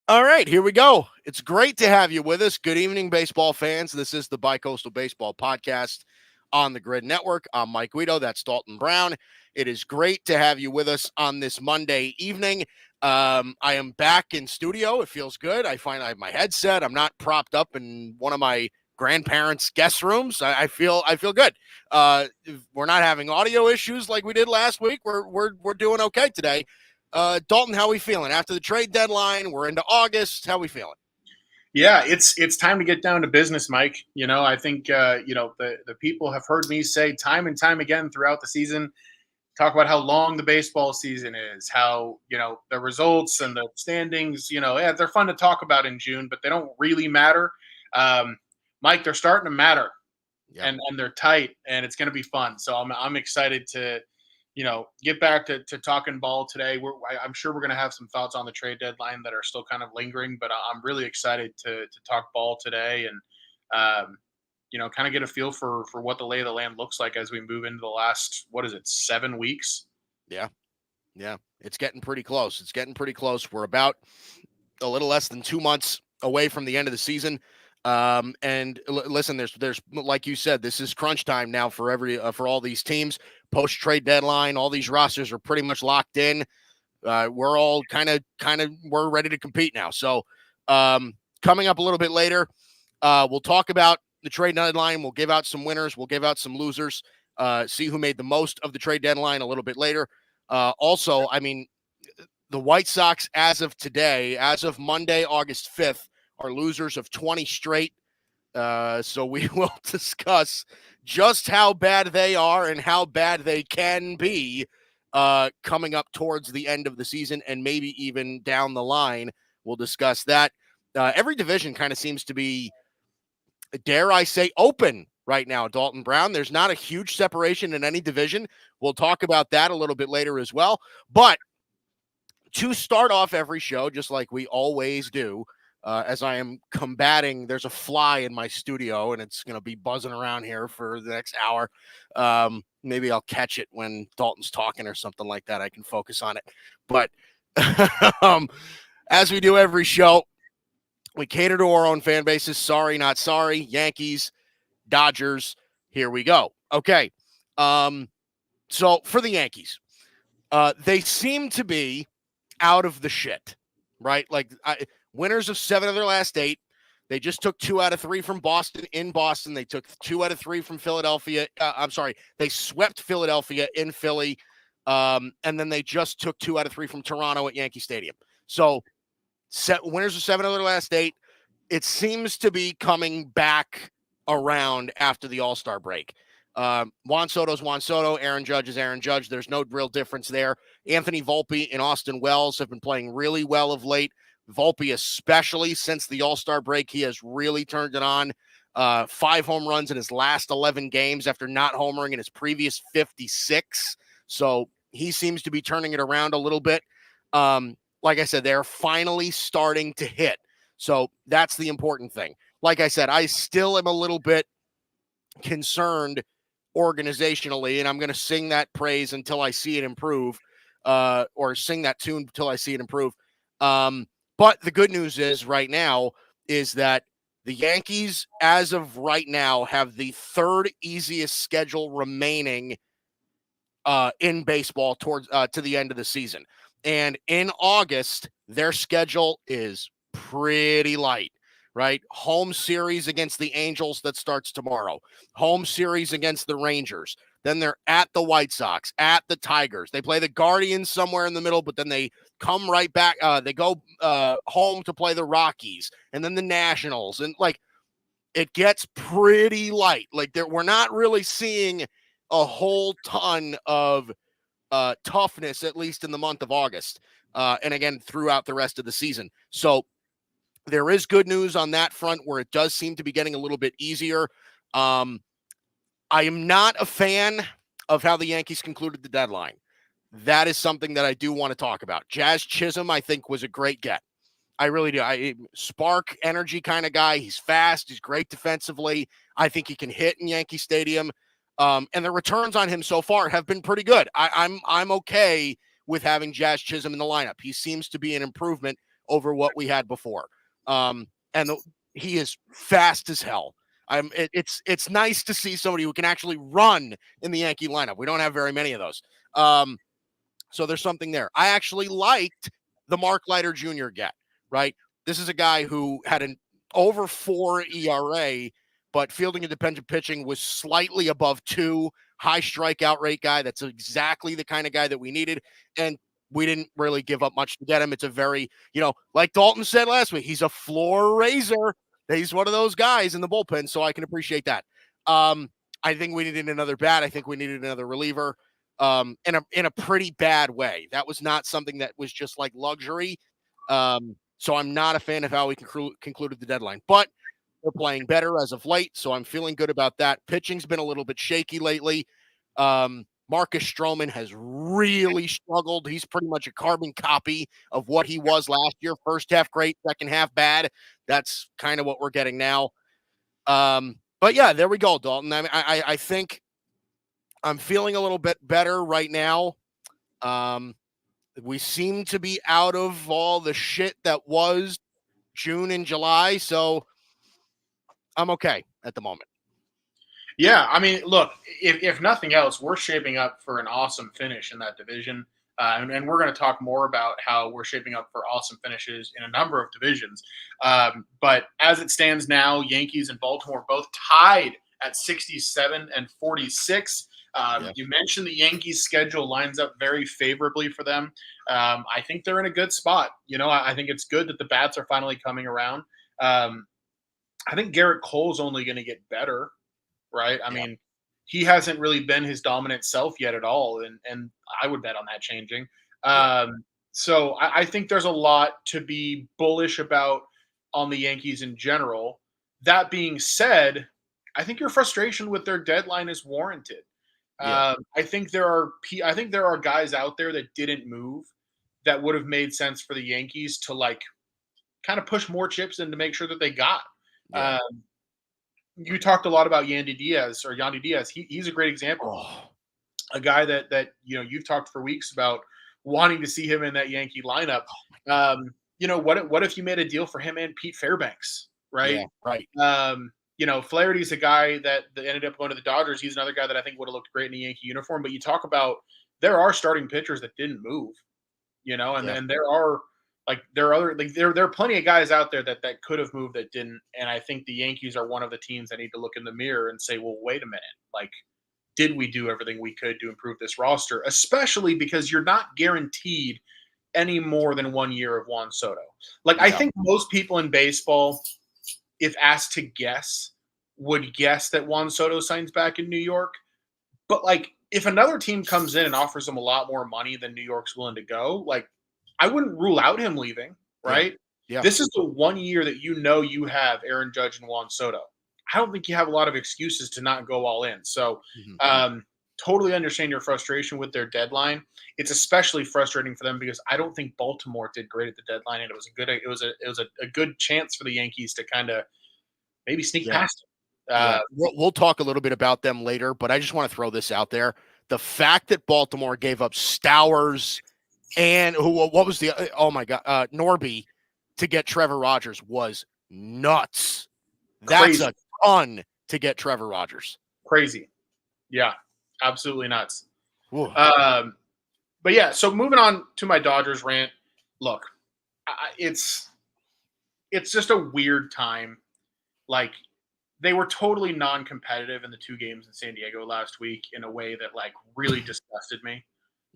All right, here we go. It's great to have you with us. Good evening, baseball fans. This is the Bicoastal Baseball Podcast on the Grid Network. I'm Mike Guido. That's Dalton Brown. It is great to have you with us on this Monday evening. I am back in studio. It feels good. I find I have my headset. I'm not propped up in one of my grandparents' guest rooms. I feel good. We're not having audio issues like we did last week. We're doing okay today. Dalton, how we feeling after the trade deadline? We're into August. How we feeling? Yeah, it's time to get down to business, Mike. I think the people have heard me say time and time again throughout the season, talk about how long the baseball season is, how the results and the standings, yeah, they're fun to talk about in June, but they don't really matter. Mike, they're starting to matter, Yeah. and they're tight, and it's going to be fun. So I'm excited to get back to talking ball today. I'm sure we're going to have some thoughts on the trade deadline that are still kind of lingering, but I'm really excited to talk ball today and, kind of get a feel for what the lay of the land looks like as we move into the last, 7 weeks? Yeah. Yeah. It's getting pretty close. We're about a little less than 2 months away from the end of the season. Listen, there's like you said, this is crunch time now for for all these teams. Post trade deadline, all these rosters are pretty much locked in. We're all kind of we're ready to compete now. So coming up a little bit later, we'll talk about the trade deadline. We'll give out some winners. We'll give out some losers. See who made the most of the trade deadline a little bit later. Also, I mean, the White Sox, as of today, as of Monday, August 5th, are losers of 20 straight. So we will discuss just how bad they are and how bad they can be coming up towards the end of the season and maybe even down the line. We'll discuss that. Every division kind of seems to be, dare I say, open right now, Dalton Brown. There's not a huge separation in any division. We'll talk about that a little bit later as well. But to start off every show, just like we always do, as I am combating, there's a fly in my studio and it's going to be buzzing around here for the next hour. Maybe I'll catch it when Dalton's talking or something like that. I can focus on it. But as we do every show, we cater to our own fan bases. Sorry, not sorry. Yankees, Dodgers. Here we go. Okay. So for the Yankees, they seem to be out of the shit, right? Like winners of 7 of their last 8. They just took 2 out of 3 from Boston in Boston. They took 2 out of 3 from Philadelphia. I'm sorry. They swept Philadelphia in Philly. And then they just took 2 out of 3 from Toronto at Yankee Stadium. So winners of 7 of their last 8. It seems to be coming back around after the All-Star break. Juan Soto's Juan Soto. Aaron Judge is Aaron Judge. There's no real difference there. Anthony Volpe and Austin Wells have been playing really well of late. Volpe, especially since the All-Star break, he has really turned it on. 5 home runs in his last 11 games after not homering in his previous 56. So he seems to be turning it around a little bit. Like I said, they're finally starting to hit. So that's the important thing. Like I said, I still am a little bit concerned organizationally, and I'm going to sing that praise until I see it improve, or sing that tune until I see it improve. But the good news is right now is that the Yankees, as of right now, have the 3rd easiest schedule remaining in baseball towards to the end of the season. And in August, their schedule is pretty light, right? Home series against the Angels that starts tomorrow. Home series against the Rangers. Then they're at the White Sox, at the Tigers. They play the Guardians somewhere in the middle, but then they come right back. They go home to play the Rockies and then the Nationals. And like, it gets pretty light. Like we're not really seeing a whole ton of toughness, at least in the month of August. And again, throughout the rest of the season. So there is good news on that front where it does seem to be getting a little bit easier. I am not a fan of how the Yankees concluded the deadline. That is something that I do want to talk about. Jazz Chisholm, I think, was a great get. I really do. Spark energy kind of guy. He's fast. He's great defensively. I think he can hit in Yankee Stadium. And the returns on him so far have been pretty good. I'm okay with having Jazz Chisholm in the lineup. He seems to be an improvement over what we had before. He is fast as hell. It's nice to see somebody who can actually run in the Yankee lineup. We don't have very many of those. So there's something there. I actually liked the Mark Leiter Jr. get, right? This is a guy who had an over 4 ERA, but fielding independent pitching was slightly above 2, high strikeout rate guy. That's exactly the kind of guy that we needed. And we didn't really give up much to get him. It's a very, like Dalton said last week, he's a floor raiser. He's one of those guys in the bullpen, so I can appreciate that. I think we needed another bat. I think we needed another reliever in a pretty bad way. That was not something that was just like luxury. So I'm not a fan of how we concluded the deadline. But they're playing better as of late, so I'm feeling good about that. Pitching's been a little bit shaky lately. Marcus Stroman has really struggled. He's pretty much a carbon copy of what he was last year. First half great, second half bad. That's kind of what we're getting now. But yeah, there we go, Dalton. I mean, I think I'm feeling a little bit better right now. We seem to be out of all the shit that was June and July, so I'm okay at the moment. Yeah, I mean, look, if nothing else, we're shaping up for an awesome finish in that division. And we're going to talk more about how we're shaping up for awesome finishes in a number of divisions. But as it stands now, Yankees and Baltimore both tied at 67 and 46. You mentioned the Yankees' schedule lines up very favorably for them. I think they're in a good spot. I think it's good that the bats are finally coming around. I think Garrett Cole's only going to get better. Right? I mean, he hasn't really been his dominant self yet at all, and I would bet on that changing. So I think there's a lot to be bullish about on the Yankees in general. That being said, I think your frustration with their deadline is warranted. I think there are guys out there that didn't move that would have made sense for the Yankees to kind of push more chips in to make sure that they got. You talked a lot about Yandy Diaz. He's a great example. A guy that you've talked for weeks about wanting to see him in that Yankee lineup. What if you made a deal for him and Pete Fairbanks, right? Yeah, right. Flaherty's a guy that ended up going to the Dodgers. He's another guy that I think would have looked great in a Yankee uniform. But you talk about there are starting pitchers that didn't move, and there are there are plenty of guys out there that could have moved that didn't. And I think the Yankees are one of the teams that need to look in the mirror and say, well, wait a minute. Did we do everything we could to improve this roster? Especially because you're not guaranteed any more than 1 year of Juan Soto. I think most people in baseball, if asked to guess, would guess that Juan Soto signs back in New York. But if another team comes in and offers him a lot more money than New York's willing to go, I wouldn't rule out him leaving, right? Yeah. This is the 1 year that you have Aaron Judge and Juan Soto. I don't think you have a lot of excuses to not go all in. So totally understand your frustration with their deadline. It's especially frustrating for them because I don't think Baltimore did great at the deadline, and it was a good chance for the Yankees to kind of maybe sneak past them. We'll talk a little bit about them later, but I just want to throw this out there. The fact that Baltimore gave up Stowers and what was Norby to get Trevor Rogers was nuts. That's a ton to get Trevor Rogers. Crazy. Yeah, absolutely nuts. But yeah, so moving on to my Dodgers rant. Look, it's just a weird time. They were totally non-competitive in the 2 games in San Diego last week in a way that really disgusted me.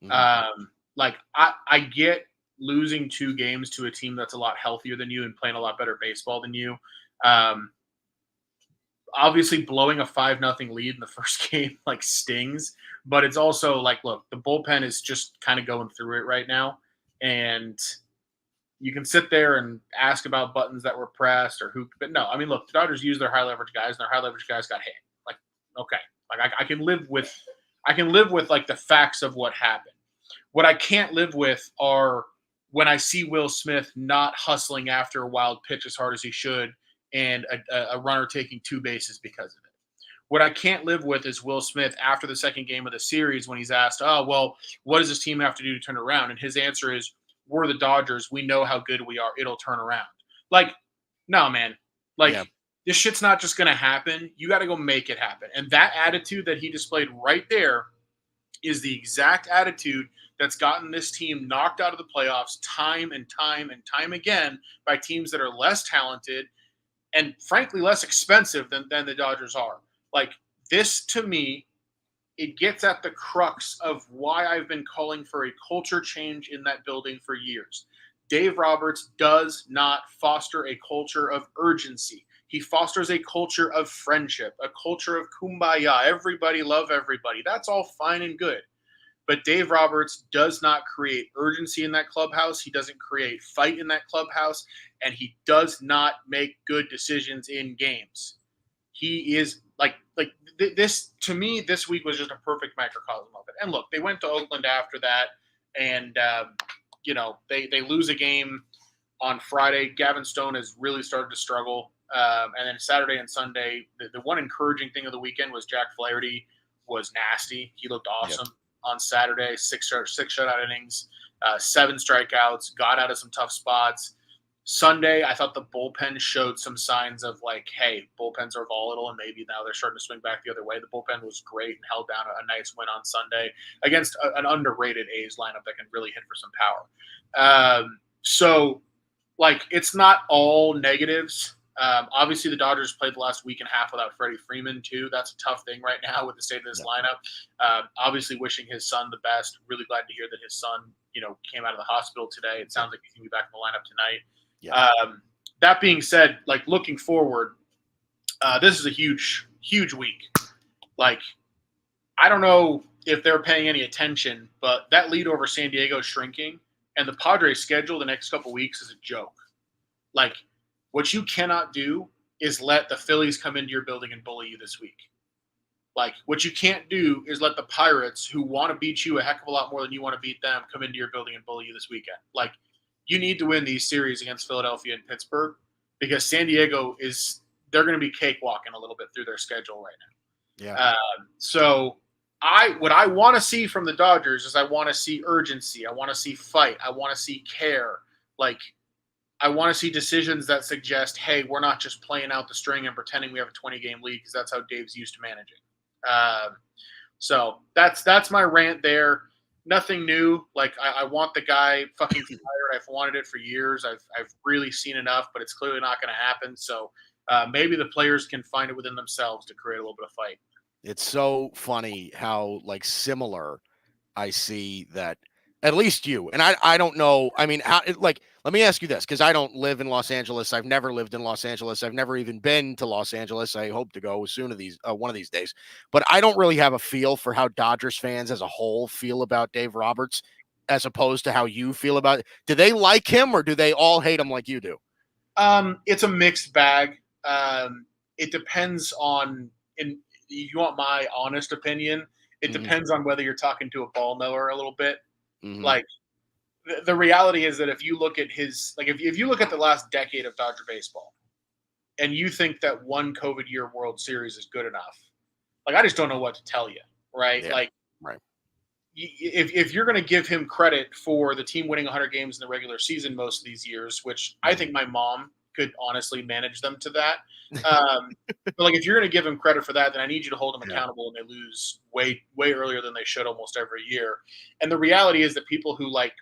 I get losing 2 games to a team that's a lot healthier than you and playing a lot better baseball than you. Obviously blowing a 5-0 lead in the first game stings, but it's also look, the bullpen is just kind of going through it right now. And you can sit there and ask about buttons that were pressed but no, I mean, look, the Dodgers used their high leverage guys and their high leverage guys got hit. Okay. I can live with the facts of what happened. What I can't live with are when I see Will Smith not hustling after a wild pitch as hard as he should and a runner taking 2 bases because of it. What I can't live with is Will Smith after the second game of the series when he's asked, oh, well, what does this team have to do to turn around? And his answer is, we're the Dodgers. We know how good we are. It'll turn around. Like, no, man. Like, Yeah. this shit's not just going to happen. You got to go make it happen. And that attitude that he displayed right there is the exact attitude that's gotten this team knocked out of the playoffs time and time and time again by teams that are less talented and frankly less expensive than the Dodgers are. Like, this to me, it gets at the crux of why I've been calling for a culture change in that building for years. Dave Roberts does not foster a culture of urgency. He fosters a culture of friendship, a culture of kumbaya. Everybody love everybody. That's all fine and good. But Dave Roberts does not create urgency in that clubhouse. He doesn't create fight in that clubhouse. And he does not make good decisions in games. He is this, to me, this week was just a perfect microcosm of it. And look, they went to Oakland after that, and they lose a game on Friday. Gavin Stone has really started to struggle. And then Saturday and Sunday, the one encouraging thing of the weekend was Jack Flaherty was nasty. He looked awesome on Saturday. Six shutout innings, 7 strikeouts, got out of some tough spots. Sunday, I thought the bullpen showed some signs of like, hey, bullpens are volatile, and maybe now they're starting to swing back the other way. The bullpen was great and held down a nice win on Sunday against an underrated A's lineup that can really hit for some power. So, like, it's not all negatives. Obviously, the Dodgers played the last week and a half without Freddie Freeman, too. That's a tough thing right now with the state of this lineup. Obviously, wishing his son the best. Really glad to hear that his son, came out of the hospital today. It sounds like he's going to be back in the lineup tonight. Yeah. That being said, like, looking forward, this is a huge, huge week. Like, I don't know if they're paying any attention, but that lead over San Diego is shrinking, and the Padres' schedule the next couple weeks is a joke. Like, what you cannot do is let the Phillies come into your building and bully you this week. Like, what you can't do is let the Pirates, who want to beat you a heck of a lot more than you want to beat them, come into your building and bully you this weekend. Like, you need to win these series against Philadelphia and Pittsburgh, because San Diego they're going to be cakewalking a little bit through their schedule right now. Yeah. So what I want to see from the Dodgers is I want to see urgency. I want to see fight. I want to see care. Like, I want to see decisions that suggest, hey, we're not just playing out the string and pretending we have a 20-game lead, because that's how Dave's used to managing. So that's my rant there. Nothing new. Like, I want the guy fucking fired. I've wanted it for years. I've really seen enough, but it's clearly not going to happen. So maybe the players can find it within themselves to create a little bit of fight. It's so funny how, like, similar I see that, at least you. And I don't know. I mean, let me ask you this, because I don't live in Los Angeles. I've never lived in Los Angeles. I've never even been to Los Angeles. I hope to go one of these days. But I don't really have a feel for how Dodgers fans as a whole feel about Dave Roberts, as opposed to how you feel about it. Do they like him, or do they all hate him like you do? It's a mixed bag. It depends on, and you want my honest opinion, it depends on whether you're talking to a ball knower a little bit. Mm-hmm. Like, the reality is that if you look at if you look at the last decade of Dodger baseball, and you think that one COVID year World Series is good enough, like, I just don't know what to tell you, right? Yeah, like, right. If you're going to give him credit for the team winning 100 games in the regular season most of these years, which I think my mom could honestly manage them to that. But, like, if you're going to give him credit for that, then I need you to hold them accountable, and they lose way, way earlier than they should almost every year. And the reality is that people who, like,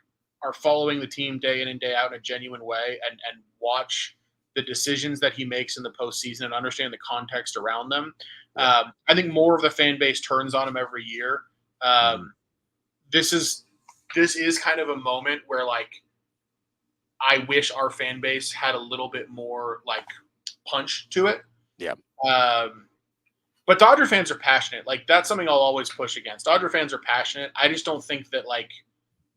are following the team day in and day out in a genuine way and watch the decisions that he makes in the postseason and understand the context around them, I think more of the fan base turns on him every year. This is kind of a moment where, like, I wish our fan base had a little bit more, like, punch to it. Yeah. But Dodger fans are passionate. Like, that's something I'll always push against. Dodger fans are passionate. I just don't think that, like,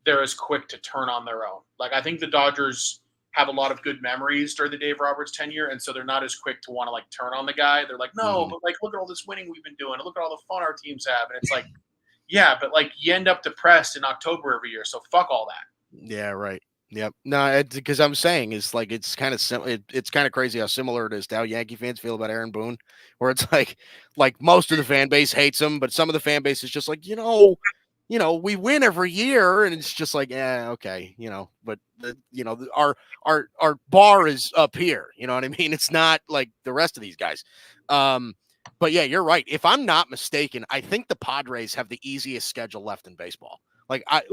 they're as quick to turn on their own. Like, I think the Dodgers have a lot of good memories during the Dave Roberts tenure, and so they're not as quick to want to, like, turn on the guy. They're like, no, but, like, look at all this winning we've been doing. Look at all the fun our teams have. And it's like, yeah, but, like, you end up depressed in October every year, so fuck all that. Yeah, right. Yep. No, because I'm saying it's like, it's kind of it's kind of crazy how similar it is to how Yankee fans feel about Aaron Boone, where it's like most of the fan base hates him, but some of the fan base is just like, we win every year, and it's just like, okay, but our bar is up here. You know what I mean? It's not like the rest of these guys. But yeah, you're right. If I'm not mistaken, I think the Padres have the easiest schedule left in baseball. I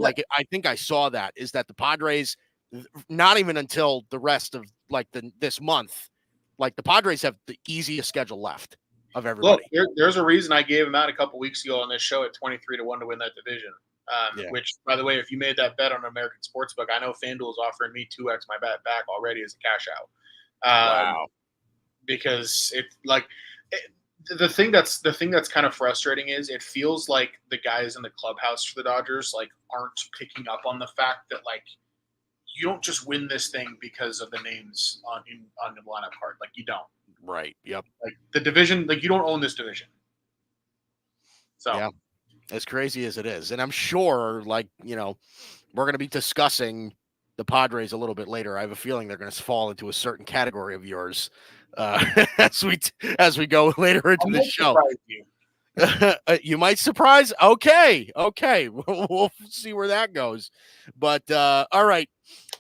think I saw that is that the Padres, not even until the rest of this month, like the Padres have the easiest schedule left of everybody. Look, there's a reason I gave him out a couple weeks ago on this show at 23-1 to win that division. Which, by the way, if you made that bet on American Sportsbook, I know FanDuel is offering me 2x my bet back already as a cash out. Wow. Because the thing that's kind of frustrating is it feels like the guys in the clubhouse for the Dodgers aren't picking up on the fact that you don't just win this thing because of the names on the lineup card. You don't. Right. Yep. The division, you don't own this division. So yeah, as crazy as it is, and I'm sure, we're going to be discussing the Padres a little bit later. I have a feeling they're going to fall into a certain category of yours as we go later into the show. You might surprise. Okay. We'll see where that goes. But all right.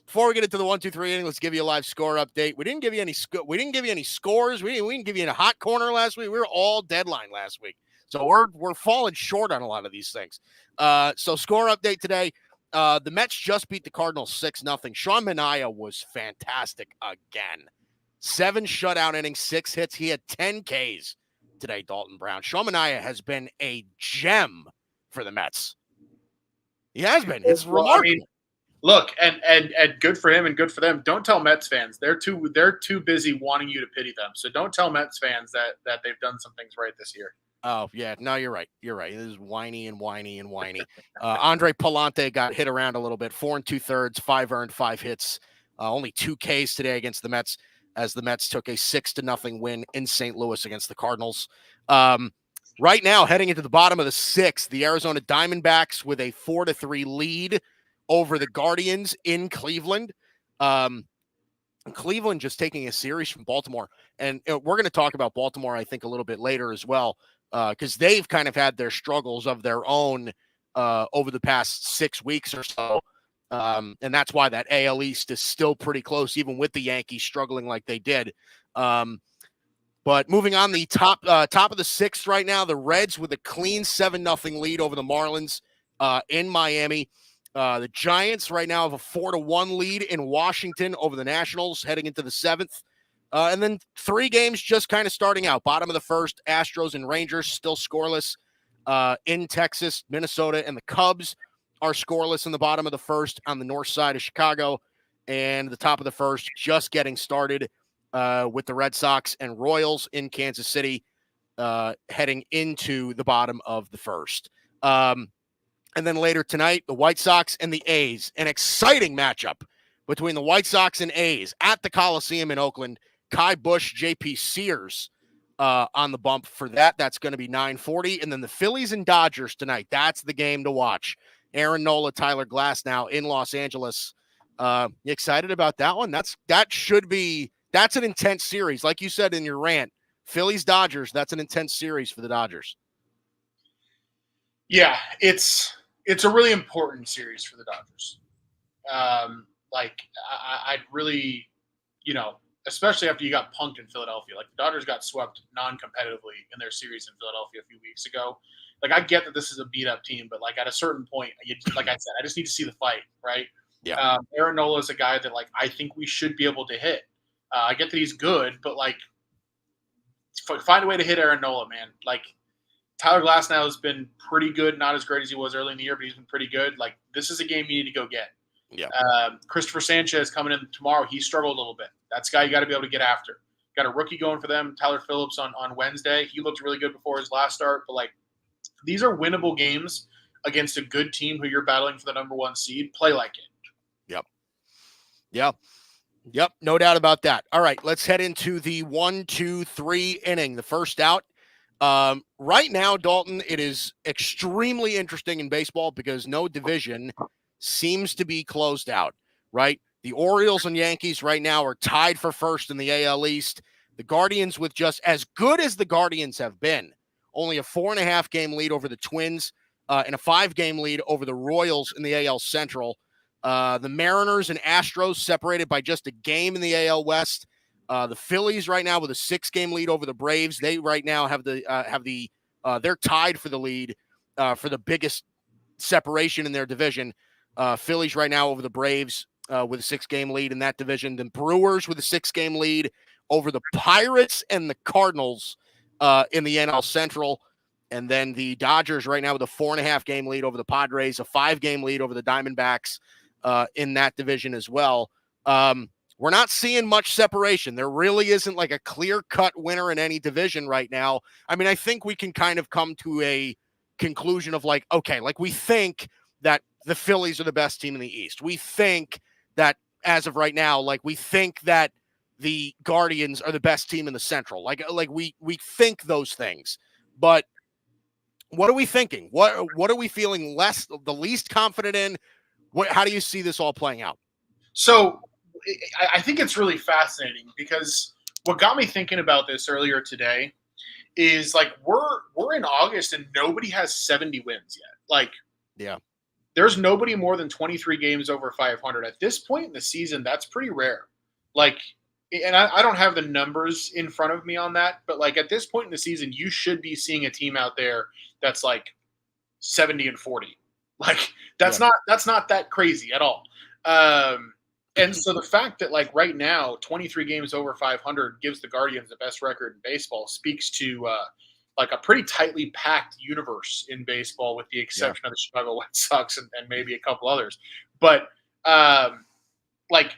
Before we get into the 1-2-3 inning, let's give you a live score update. We didn't give you any scores. We didn't give you a hot corner last week. We were all deadline last week, so we're falling short on a lot of these things. So score update today. The Mets just beat the Cardinals 6-0. Sean Manaea was fantastic again. 7 shutout innings, 6 hits. He had 10 Ks today. Dalton Brown. Sean Manaea has been a gem for the Mets. He has been. It's remarkable. Look, and good for him and good for them. Don't tell Mets fans. They're too busy wanting you to pity them. So don't tell Mets fans that they've done some things right this year. Oh, yeah. No, you're right. This is whiny. Andre Palante got hit around a little bit. 4 2/3, 5 earned, 5 hits. Only 2 Ks today against the Mets, as the Mets took a 6-0 win in St. Louis against the Cardinals. Right now, heading into the bottom of the 6th, the Arizona Diamondbacks with a 4-3 lead over the Guardians in Cleveland. Cleveland just taking a series from Baltimore. And we're going to talk about Baltimore, I think, a little bit later as well, because they've kind of had their struggles of their own over the past 6 weeks or so. And that's why that AL East is still pretty close, even with the Yankees struggling like they did. But moving on, the top of the 6th right now, the Reds with a clean 7-0 lead over the Marlins in Miami. The Giants right now have a 4-1 lead in Washington over the Nationals heading into the 7th. And then 3 games just kind of starting out. Bottom of the 1st, Astros and Rangers still scoreless. In Texas, Minnesota, and the Cubs are scoreless in the bottom of the 1st on the north side of Chicago. And the top of the 1st just getting started with the Red Sox and Royals in Kansas City heading into the bottom of the 1st. And then later tonight, the White Sox and the A's, an exciting matchup between the White Sox and A's at the Coliseum in Oakland. Kai Busch, JP Sears on the bump for that. That's going to be 9:40. And then the Phillies and Dodgers tonight. That's the game to watch. Aaron Nola, Tyler Glasnow in Los Angeles. You excited about that one? That's an intense series. Like you said in your rant, Phillies, Dodgers, that's an intense series for the Dodgers. Yeah, it's a really important series for the Dodgers. I'd really, especially after you got punked in Philadelphia. The Dodgers got swept non-competitively in their series in Philadelphia a few weeks ago. I get that this is a beat-up team, but at a certain point, like I said, I just need to see the fight, right? Yeah. Aaron Nola is a guy that I think we should be able to hit. I get that he's good, but find a way to hit Aaron Nola, man. Tyler Glasnow has been pretty good, not as great as he was early in the year, but he's been pretty good. This is a game you need to go get. Yeah. Christopher Sanchez coming in tomorrow. He struggled a little bit. That's a guy you got to be able to get after. Got a rookie going for them, Tyler Phillips on Wednesday. He looked really good before his last start, but these are winnable games against a good team who you're battling for the number 1 seed. Play like it. Yep. No doubt about that. All right, let's head into the 1-2-3 inning. The first out. Right now, Dalton, it is extremely interesting in baseball because no division seems to be closed out, right? The Orioles and Yankees right now are tied for first in the AL East. The Guardians, with just as good as the Guardians have been, only a 4.5 game lead over the Twins. and a 5-game lead over the Royals in the AL Central. The Mariners and Astros separated by just a game in the AL West. The Phillies right now with a 6-game lead over the Braves. They right now have they're tied for the lead for the biggest separation in their division. Phillies right now over the Braves with a 6-game lead in that division. The Brewers with a 6-game lead over the Pirates and the Cardinals in the NL Central. And then the Dodgers right now with a 4.5-game lead over the Padres, a 5-game lead over the Diamondbacks in that division as well. We're not seeing much separation. There really isn't like a clear-cut winner in any division right now. I mean, I think we can kind of come to a conclusion of like, okay, like we think that the Phillies are the best team in the East. We think that as of right now, like we think that the Guardians are the best team in the Central. Like we think those things. But what are we thinking? What are we feeling the least confident in? How do you see this all playing out? So I think it's really fascinating because what got me thinking about this earlier today is like we're in August and nobody has 70 wins yet. Like, yeah, there's nobody more than 23 games over 500 at this point in the season. That's pretty rare. Like, and I don't have the numbers in front of me on that, but like at this point in the season, you should be seeing a team out there that's like 70-40. Like that's not that crazy at all. And so the fact that like right now, 23 games over 500 gives the Guardians the best record in baseball speaks to like a pretty tightly packed universe in baseball, with the exception of the Chicago White Sox and maybe a couple others. But like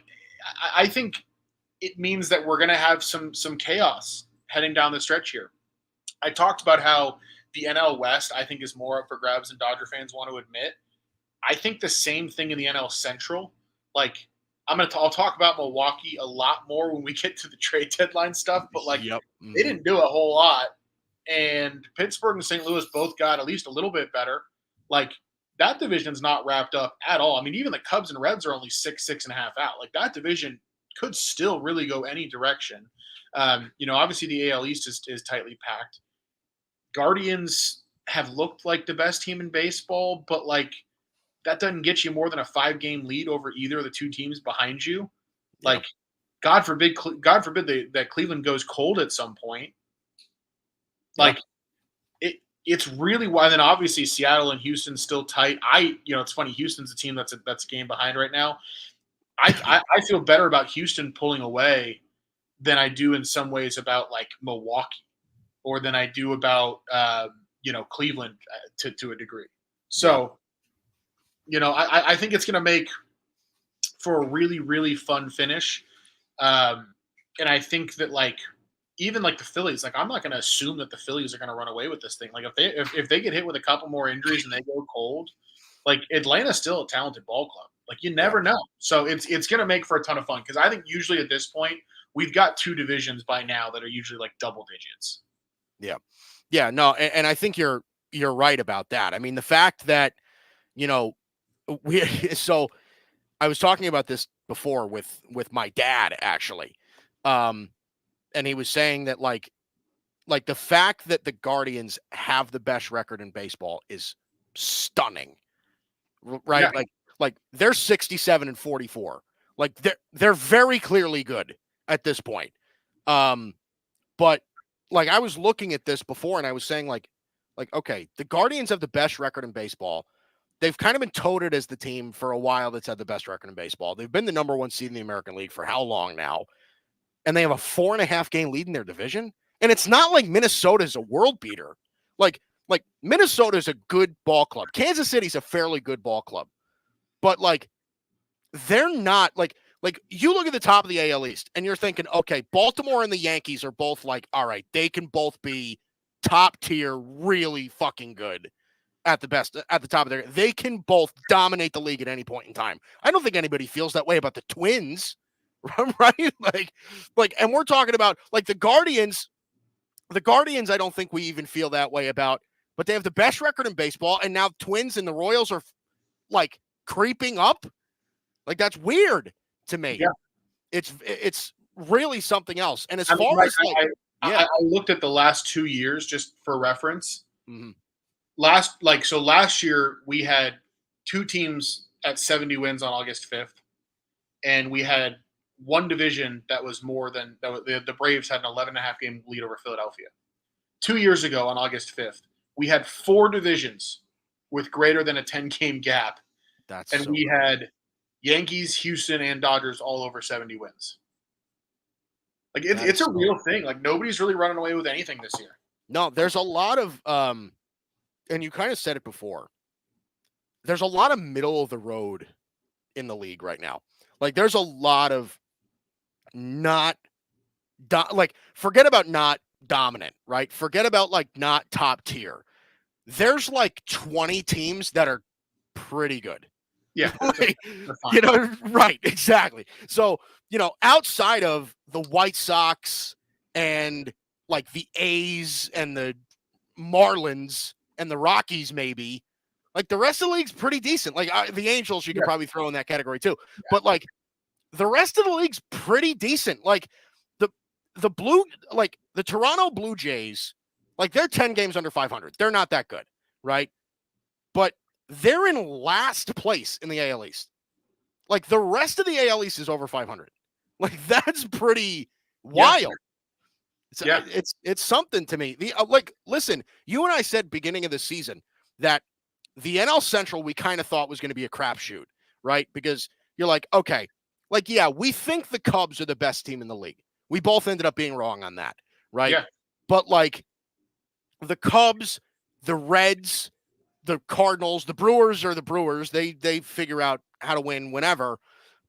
I think it means that we're going to have some chaos heading down the stretch here. I talked about how the NL West, I think, is more up for grabs than Dodger fans want to admit. I think the same thing in the NL Central. Like, I'll talk about Milwaukee a lot more when we get to the trade deadline stuff, but like they didn't do a whole lot. And Pittsburgh and St. Louis both got at least a little bit better. Like, that division's not wrapped up at all. I mean, even the Cubs and Reds are only 6.5 out. Like, that division could still really go any direction. Obviously the AL East is tightly packed. Guardians have looked like the best team in baseball, but like that doesn't get you more than a 5-game lead over either of the two teams behind you. Like, God forbid that Cleveland goes cold at some point. Like, it's really why. Then obviously Seattle and Houston still tight. It's funny. Houston's a team that's a game behind right now. I feel better about Houston pulling away than I do in some ways about like Milwaukee, or than I do about Cleveland to a degree. So, I think it's going to make for a really, really fun finish. And I think that like even like the Phillies, like I'm not going to assume that the Phillies are going to run away with this thing. Like if they get hit with a couple more injuries and they go cold, like Atlanta's still a talented ball club. Like you never know. So it's going to make for a ton of fun, because I think usually at this point we've got two divisions by now that are usually like double digits. Yeah, no, and I think you're right about that. I mean, the fact that so I was talking about this before with my dad actually, and he was saying that like the fact that the Guardians have the best record in baseball is stunning, right? Yeah. Like they're 67-44. Like they're very clearly good at this point. But like I was looking at this before and I was saying like, okay, the Guardians have the best record in baseball. They've kind of been touted as the team for a while that's had the best record in baseball. They've been the number 1 seed in the American League for how long now? And they have a 4.5-game lead in their division. And it's not like Minnesota's a world beater. Like Minnesota's a good ball club. Kansas City's a fairly good ball club. But like they're not like you look at the top of the AL East and you're thinking, okay, Baltimore and the Yankees are both like, all right, they can both be top tier, really fucking good at the top of they can both dominate the league at any point in time. I don't think anybody feels that way about the Twins, right? Like, and we're talking about like the Guardians, I don't think we even feel that way about, but they have the best record in baseball. And now Twins and the Royals are like creeping up. Like, that's weird to me. Yeah. It's really something else. And as far as I looked at the last 2 years just for reference. Mm-hmm. last year we had two teams at 70 wins on August 5th, and we had one division that was more than the Braves had an 11.5 game lead over Philadelphia. 2 years ago on August 5th, we had four divisions with greater than a 10-game gap, and we had Yankees, Houston, and Dodgers all over 70 wins. Like it's a real thing. Like nobody's really running away with anything this year. No, there's a lot of and you kind of said it before. There's a lot of middle of the road in the league right now. Like there's a lot of forget about not dominant, right? Forget about like not top tier. There's like 20 teams that are pretty good. Yeah. Like, right, exactly. So, outside of the White Sox and like the A's and the Marlins and the Rockies, maybe, like the rest of the league's pretty decent. Like the Angels, you could probably throw in that category too. Yeah. But like the rest of the league's pretty decent. Like the Toronto Blue Jays, like they're 10 games under 500. They're not that good, right? But they're in last place in the AL East. Like the rest of the AL East is over 500. Like that's pretty wild. Yeah. It's something to me. Listen, you and I said beginning of the season that the NL Central we kind of thought was going to be a crapshoot, right? Because you're like, okay, like yeah, we think the Cubs are the best team in the league. We both ended up being wrong on that, right? Yeah. But like the Cubs, the Reds, the Cardinals, the Brewers are the Brewers. They figure out how to win whenever.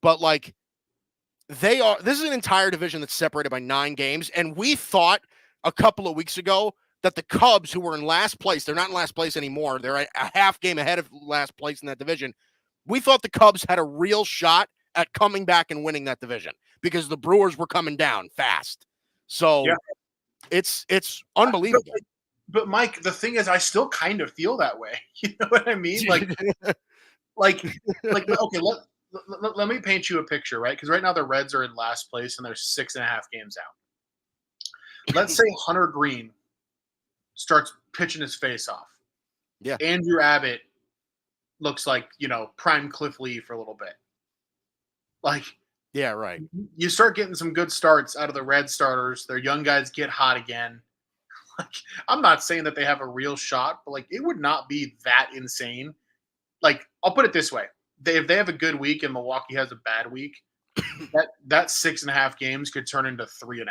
But like this is an entire division that's separated by 9 games. And we thought a couple of weeks ago that the Cubs, who were in last place, they're not in last place anymore. They're a half game ahead of last place in that division. We thought the Cubs had a real shot at coming back and winning that division because the Brewers were coming down fast. So it's unbelievable. But Mike, the thing is, I still kind of feel that way. You know what I mean? Like, okay, let me paint you a picture, right? Because right now the Reds are in last place and they're 6.5 games out. Let's say Hunter Green starts pitching his face off. Yeah. Andrew Abbott looks like, prime Cliff Lee for a little bit. Like, yeah, right. You start getting some good starts out of the Red starters. Their young guys get hot again. Like, I'm not saying that they have a real shot, but like it would not be that insane. Like, I'll put it this way. If they have a good week and Milwaukee has a bad week, that 6.5 games could turn into 3.5.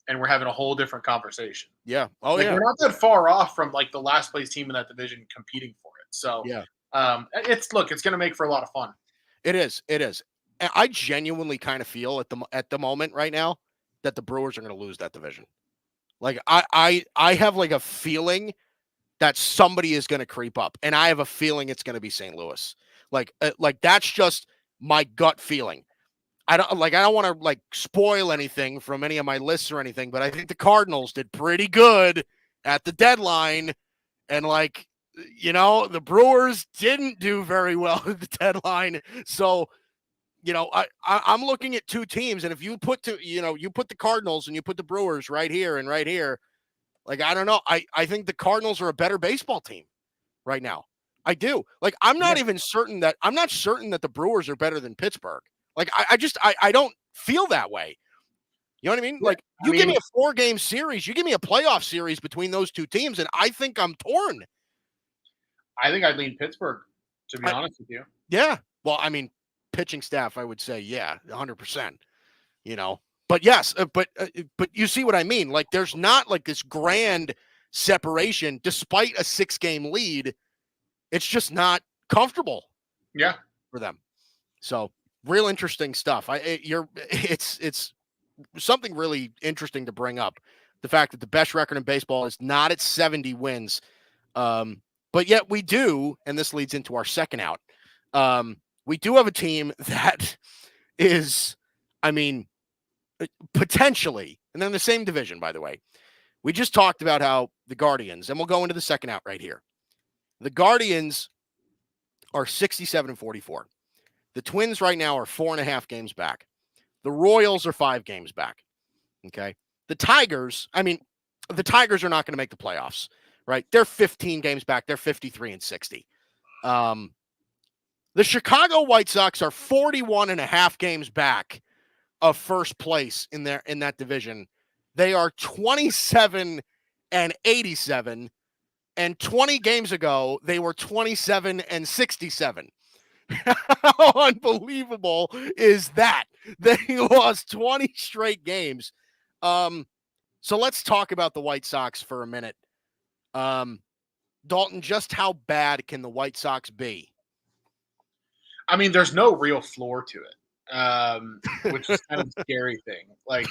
And we're having a whole different conversation. Yeah. Oh, yeah. We're not that far off from like the last place team in that division competing for it. So yeah. It's going to make for a lot of fun. It is. And I genuinely kind of feel at the moment right now that the Brewers are going to lose that division. Like I have like a feeling that somebody is going to creep up, and I have a feeling it's going to be St. Louis. Like that's just my gut feeling. I don't want to like spoil anything from any of my lists or anything, but I think the Cardinals did pretty good at the deadline, and like the Brewers didn't do very well at the deadline. So I'm looking at two teams, and if you put you put the Cardinals and you put the Brewers right here and right here, like I don't know, I think the Cardinals are a better baseball team right now. I do. Like I'm not certain that the Brewers are better than Pittsburgh. Like I don't feel that way. You know what I mean? Like give me a 4-game series, you give me a playoff series between those two teams, and I think I'm torn. I think I'd lean Pittsburgh, to be honest with you. Yeah. Well, pitching staff, I would say, 100%. But yes, but you see what I mean? Like, there's not like this grand separation, despite a 6-game lead. It's just not comfortable. Yeah, for them. So, real interesting stuff. It's something really interesting to bring up. The fact that the best record in baseball is not at 70 wins, but yet we do, and this leads into our second out. We do have a team that is, potentially, and they're in the same division, by the way. We just talked about how the Guardians, and we'll go into the second out right here. The Guardians are 67-44. The Twins right now are 4.5 games back. The Royals are 5 games back. Okay. The Tigers are not going to make the playoffs, right? They're 15 games back. They're 53-60. The Chicago White Sox are 41 and a half games back of first place in that division. They are 27-87, and 20 games ago they were 27-67. How unbelievable is that? They lost 20 straight games. So let's talk about the White Sox for a minute. Dalton, just how bad can the White Sox be? I mean, there's no real floor to it, which is kind of a scary thing. Like,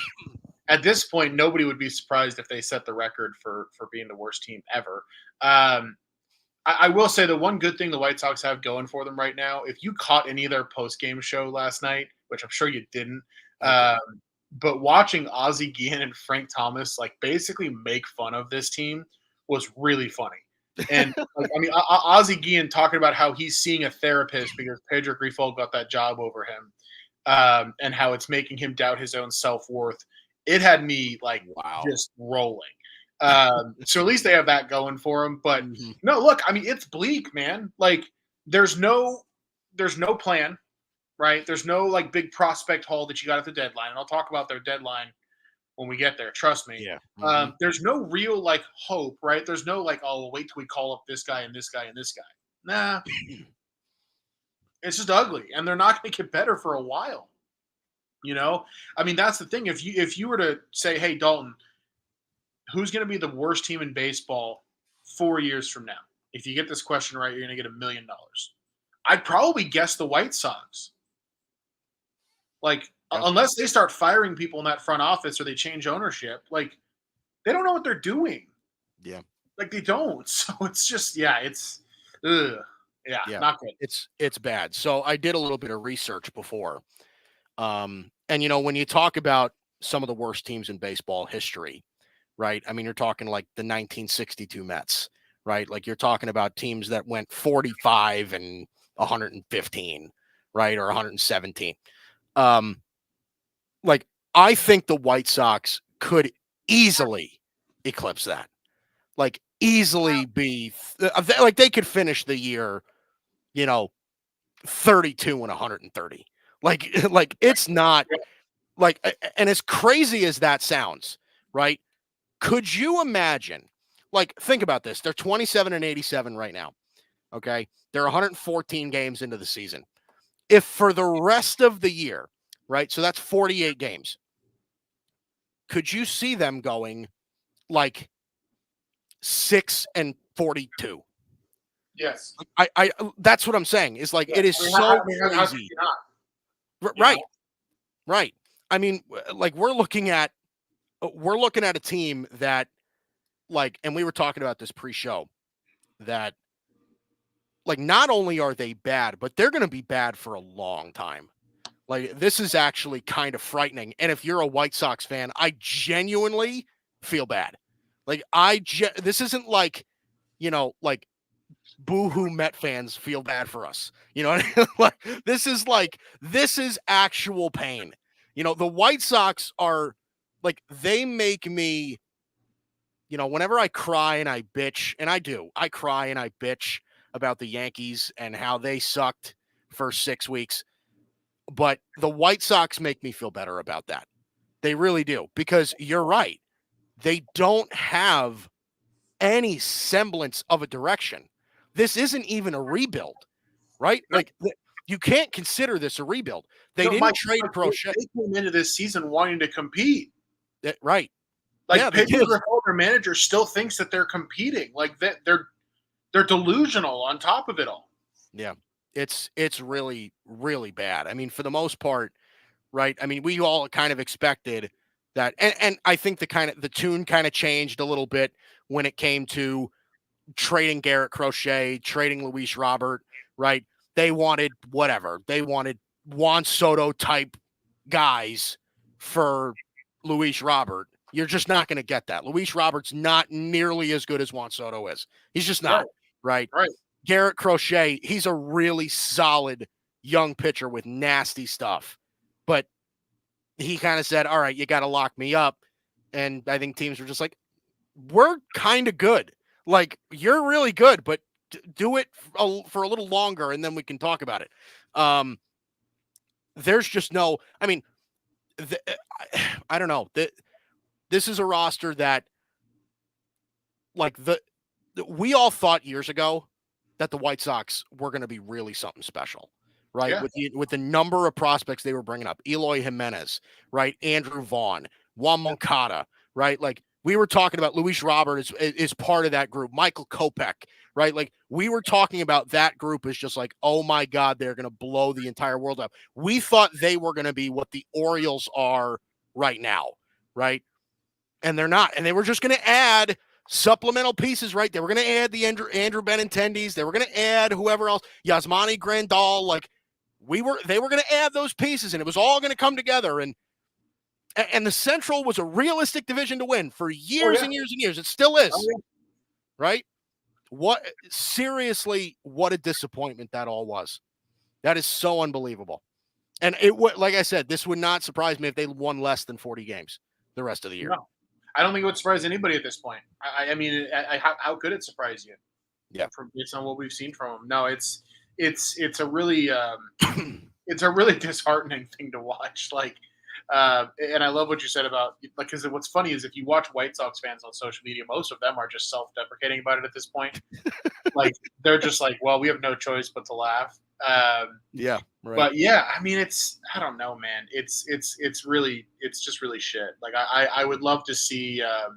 at this point, nobody would be surprised if they set the record for being the worst team ever. I will say the one good thing the White Sox have going for them right now, if you caught any of their post-game show last night, which I'm sure you didn't, but watching Ozzie Guillen and Frank Thomas like basically make fun of this team was really funny. And like, I mean, Ozzie Guillen talking about how he's seeing a therapist because Pedro Grifol got that job over him, and how it's making him doubt his own self-worth. It had me like just rolling. So at least they have that going for them. But no, look, I mean, it's bleak, man. Like there's no plan, right? There's no like big prospect haul that you got at the deadline. And I'll talk about their deadline when we get there. Trust me. Yeah. There's no real like hope, right? There's no like, oh, wait till we call up this guy and this guy and this guy. Nah. It's just ugly. And they're not going to get better for a while. You know? I mean, that's the thing. If you were to say, hey, Dalton, who's going to be the worst team in baseball 4 years from now? If you get this question right, you're going to get $1 million. I'd probably guess the White Sox. Like, unless they start firing people in that front office or they change ownership, like, they don't know what they're doing. Yeah. Like, they don't. So it's just, it's not good. It's bad. So I did a little bit of research before. And, you know, when you talk about some of the worst teams in baseball history, right? I mean, you're talking like the 1962 Mets, right? Like you're talking about teams that went 45 and 115, right? Or 117. Like I think the White Sox could easily eclipse that. Like easily be like they could finish the year, you know, 32 and 130. Like it's not like, and as crazy as that sounds, right? Could you imagine, like, think about this. They're 27-87 right now. Okay. They're 114 games into the season. If for the rest of the year, right? So that's 48 games. Could you see them going like 6-42? Yes. I that's what I'm saying. Is like, it is so crazy. Right. Right. I mean, like we're looking at a team that, like, and we were talking about this pre-show, that like not only are they bad, but they're going to be bad for a long time. Like this is actually kind of frightening. And if you're a White Sox fan, I genuinely feel bad. Like this isn't like, you know, like boo-hoo Met fans feel bad for us. You know, like this is actual pain. You know, the White Sox are like, they make me, you know, whenever I cry and I bitch, and I cry and I bitch about the Yankees and how they sucked for 6 weeks. But the White Sox make me feel better about that. They really do, because you're right. They don't have any semblance of a direction. This isn't even a rebuild, right? Like you can't consider this a rebuild. They didn't trade Crochet. They came into this season wanting to compete. Right. Like Pedro Grifol, their manager, still thinks that they're competing. Like they're delusional on top of it all. Yeah. It's really, really bad. I mean, for the most part, right? I mean, we all kind of expected that, and I think the tune kind of changed a little bit when it came to trading Garrett Crochet, trading Luis Robert, right? They wanted whatever. They wanted Juan Soto type guys for Luis Robert. You're just not going to get that. Luis Robert's not nearly as good as Juan Soto is. He's just not, right? Garrett Crochet, he's a really solid young pitcher with nasty stuff. But he kind of said, all right, you got to lock me up. And I think teams were just like, we're kind of good. Like, you're really good, but do it for a little longer, and then we can talk about it. There's just no. I mean, I don't know. This is a roster that, like, we all thought years ago that the White Sox were going to be really something special, right? Yeah. With the number of prospects they were bringing up, Eloy Jimenez, right? Andrew Vaughn, Juan Moncada, right? Like, we were talking about Luis Robert is part of that group, Michael Kopech, right? Like, we were talking about that group as just like, oh my God, they're going to blow the entire world up. We thought they were going to be what the Orioles are right now, right? And they're not. And they were just going to add supplemental pieces, right? They were going to add the Andrew Benintendi's. They were going to add whoever else, Yasmani Grandal. Like, they were going to add those pieces, and it was all going to come together. And the Central was a realistic division to win for years and years and years. It still is, right? Seriously, what a disappointment that all was. That is so unbelievable. And it would, like I said, this would not surprise me if they won less than 40 games the rest of the year. No. I don't think it would surprise anybody at this point. I mean, how could it surprise you? Yeah, based on what we've seen from him. No, it's a really it's a really disheartening thing to watch. Like, and I love what you said about, like, because what's funny is if you watch White Sox fans on social media, most of them are just self-deprecating about it at this point. Like, they're just like, well, we have no choice but to laugh. Yeah, right. But yeah, I mean, I don't know, man. It's just really shit. Like, I would love to see, a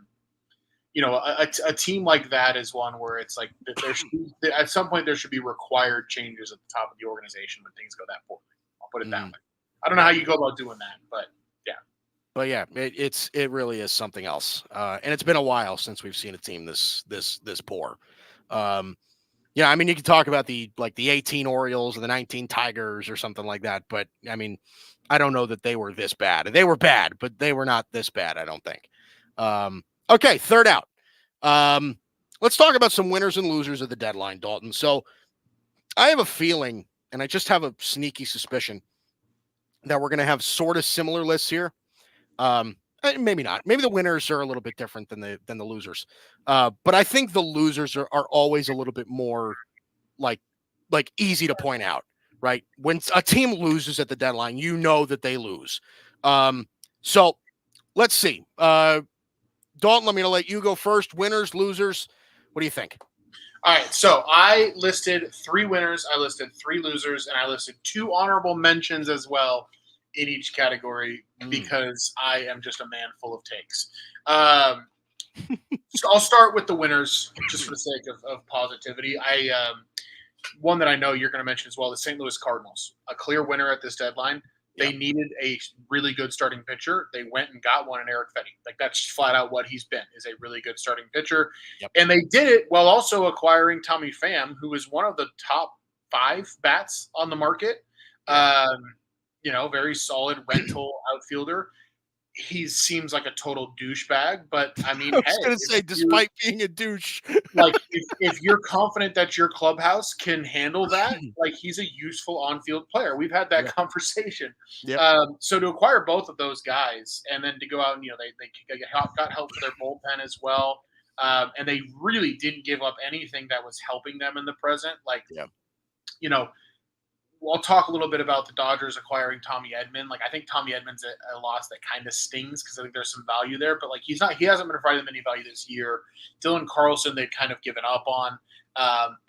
team like that is one where it's like at some point there should be required changes at the top of the organization when things go that poorly. I'll put it that way. I don't know how you go about doing that, but yeah. But yeah, it really is something else. And it's been a while since we've seen a team this poor. Yeah, I mean, you could talk about the 18 Orioles or the 19 Tigers or something like that, but I mean, I don't know that they were this bad. They were bad, but they were not this bad, I don't think. Okay, third out. Let's talk about some winners and losers of the deadline, Dalton. So I have a feeling, and I just have a sneaky suspicion, that we're going to have sort of similar lists here. Maybe not. Maybe the winners are a little bit different than the losers. But I think the losers are always a little bit more like easy to point out, right? When a team loses at the deadline, you know that they lose. So let's see. Dalton, I'm going to let you go first. Winners, losers. What do you think? All right. So I listed 3 winners, I listed 3 losers, and I listed 2 honorable mentions as well in each category because I am just a man full of takes. So I'll start with the winners just for the sake of positivity. One that I know you're going to mention as well, the St. Louis Cardinals, a clear winner at this deadline. They needed a really good starting pitcher. They went and got one in Eric Fetty. Like, that's flat out what he's been, is a really good starting pitcher. And they did it while also acquiring Tommy Pham, who is one of the top 5 bats on the market. Very solid rental outfielder. He seems like a total douchebag, but I mean, I was going to say, despite being a douche, like, if you're confident that your clubhouse can handle that, like, he's a useful on-field player. We've had that conversation. So to acquire both of those guys, and then to go out and they got help for their bullpen as well, and they really didn't give up anything that was helping them in the present. Like, I'll talk a little bit about the Dodgers acquiring Tommy Edman. Like, I think Tommy Edman's a loss that kind of stings because I think there's some value there, but like, he hasn't been providing them any value this year. Dylan Carlson, they've kind of given up on.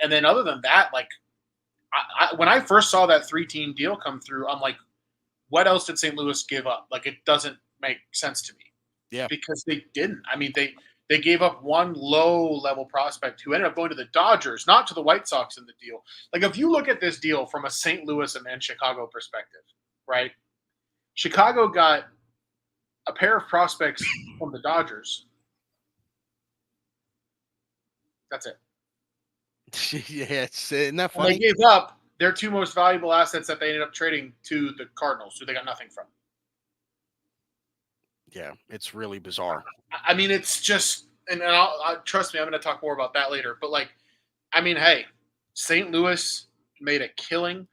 And then other than that, like, when I first saw that 3-team deal come through, I'm like, what else did St. Louis give up? Like, it doesn't make sense to me. Yeah. Because they didn't. I mean, they gave up one low-level prospect who ended up going to the Dodgers, not to the White Sox in the deal. Like, if you look at this deal from a St. Louis and Chicago perspective, right? Chicago got a pair of prospects from the Dodgers. That's it. Isn't that funny? And they gave up their 2 most valuable assets that they ended up trading to the Cardinals, who they got nothing from. Yeah, it's really bizarre. I mean, it's just, and I'll trust me, I'm going to talk more about that later. But like, I mean, hey, St. Louis made a killing.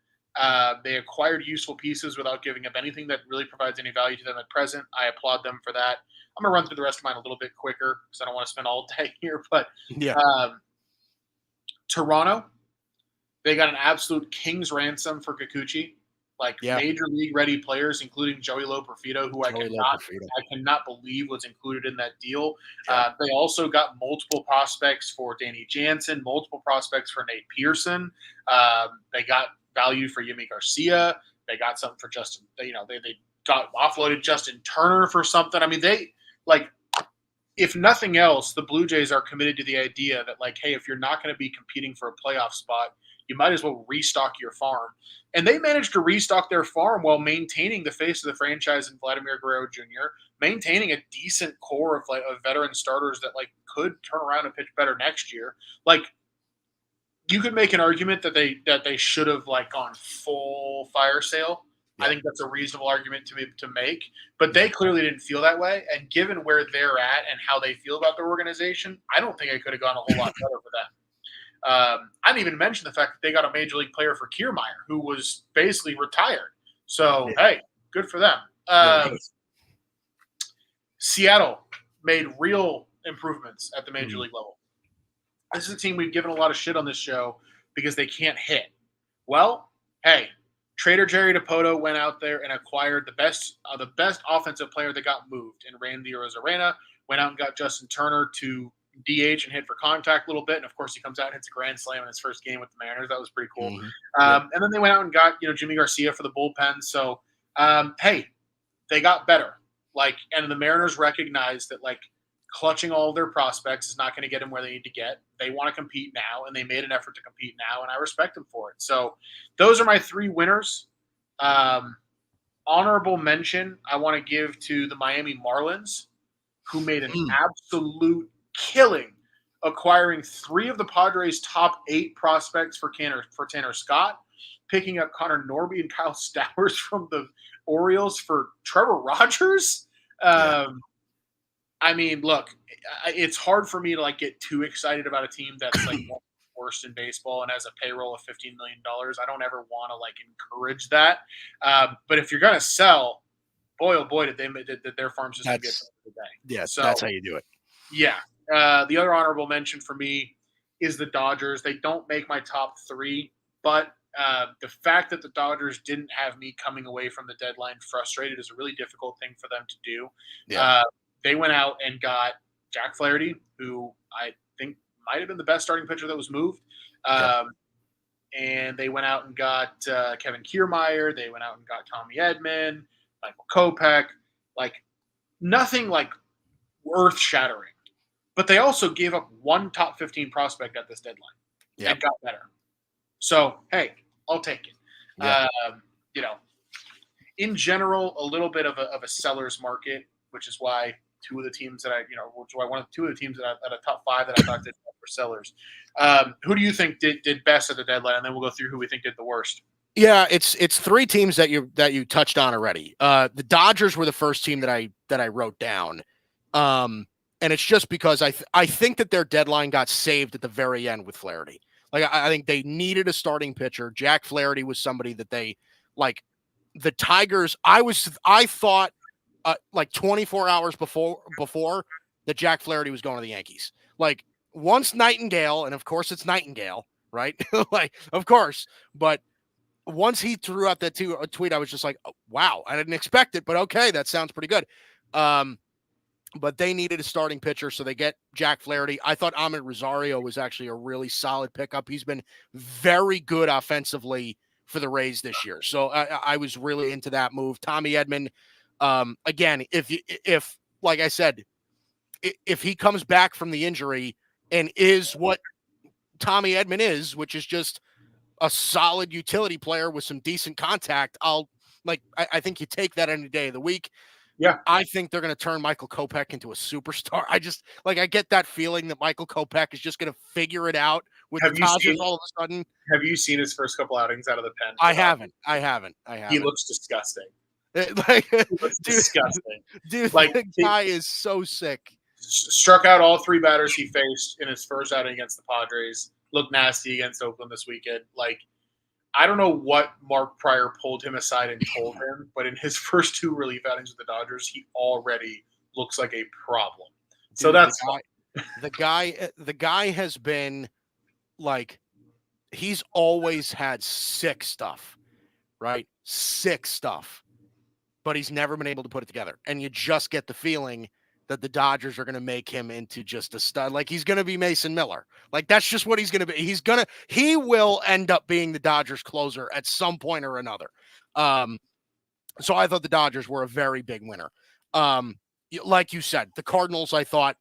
They acquired useful pieces without giving up anything that really provides any value to them at present. I applaud them for that. I'm going to run through the rest of mine a little bit quicker because I don't want to spend all day here. But Yeah. Toronto, they got an absolute king's ransom for Kikuchi. Like major league ready players, including Joey Loperfido, who I cannot believe was included in that deal. Yeah. They also got multiple prospects for Danny Jansen, multiple prospects for Nate Pearson. They got value for Yimi Garcia. They got something for Justin. They got offloaded Justin Turner for something. I mean, if nothing else, the Blue Jays are committed to the idea that, like, hey, if you're not going to be competing for a playoff spot, you might as well restock your farm. And they managed to restock their farm while maintaining the face of the franchise in Vladimir Guerrero Jr., maintaining a decent core of veteran starters that could turn around and pitch better next year. Like, you could make an argument that they should have gone full fire sale. Yeah. I think that's a reasonable argument to make, but they clearly didn't feel that way. And given where they're at and how they feel about their organization, I don't think it could have gone a whole lot better for them. I didn't even mention the fact that they got a major league player for Kiermaier, who was basically retired. So, hey, good for them. Seattle made real improvements at the major league level. This is a team we've given a lot of shit on this show because they can't hit. Well, hey, Trader Jerry DiPoto went out there and acquired the best offensive player that got moved in Randy Arozarena, went out and got Justin Turner to DH and hit for contact a little bit, and of course he comes out and hits a grand slam in his first game with the Mariners. That was pretty cool. And then they went out and got Jimmy Garcia for the bullpen. So hey, they got better. And the Mariners recognized that clutching all of their prospects is not going to get them where they need to get. They want to compete now, and they made an effort to compete now, and I respect them for it. So those are my three winners. Honorable mention I want to give to the Miami Marlins, who made an absolute killing acquiring three of the Padres' top 8 prospects for Tanner Scott, picking up Connor Norby and Kyle Stowers from the Orioles for Trevor Rogers. I mean, look, it's hard for me to get too excited about a team that's one of the worst in baseball and has a payroll of $15 million. I don't ever want to encourage that. But if you're going to sell, boy, oh boy, did their farm system get today. Yeah, so that's how you do it. Yeah. The other honorable mention for me is the Dodgers. They don't make my top 3, but the fact that the Dodgers didn't have me coming away from the deadline frustrated is a really difficult thing for them to do. Yeah. They went out and got Jack Flaherty, who I think might have been the best starting pitcher that was moved. And they went out and got Kevin Kiermaier. They went out and got Tommy Edman, Michael Kopech. Nothing earth-shattering. But they also gave up one top 15 prospect at this deadline and got better. So, hey, I'll take it. Yeah. In general, a little bit of a seller's market, which is why two of the teams that two of the teams that at a top 5 that I thought did for sellers. Who do you think did best at the deadline? And then we'll go through who we think did the worst. Yeah, it's 3 teams that you touched on already. The Dodgers were the first team that I wrote down. And it's just because I think that their deadline got saved at the very end with Flaherty. I think they needed a starting pitcher. Jack Flaherty was somebody that they the Tigers. I thought 24 hours before that Jack Flaherty was going to the Yankees. Once Nightingale, and of course it's Nightingale, right? Of course, but once he threw out that tweet, I was just like, oh, wow, I didn't expect it, but okay, that sounds pretty good. But they needed a starting pitcher, so they get Jack Flaherty. I thought Ahmed Rosario was actually a really solid pickup. He's been very good offensively for the Rays this year. So I was really into that move. Tommy Edman, again, if like I said, if he comes back from the injury and is what Tommy Edman is, which is just a solid utility player with some decent contact, I think you take that any day of the week. Yeah, I think they're going to turn Michael Kopech into a superstar. I just I get that feeling that Michael Kopech is just going to figure it out with the Dodgers all of a sudden. Have you seen his first couple outings out of the pen? I haven't. He looks disgusting. He looks disgusting. Dude, the guy is so sick. Struck out all 3 batters he faced in his first outing against the Padres. Looked nasty against Oakland this weekend. I don't know what Mark Pryor pulled him aside and told him, but in his first 2 relief outings with the Dodgers, he already looks like a problem. So Dude, that's the guy has been like, he's always had sick stuff, right? Sick stuff, but he's never been able to put it together. And you just get the feeling that the Dodgers are going to make him into just a stud. Like, he's going to be Mason Miller. Like, that's just what he's going to be. He will end up being the Dodgers closer at some point or another. So I thought the Dodgers were a very big winner. Like you said, the Cardinals, I thought,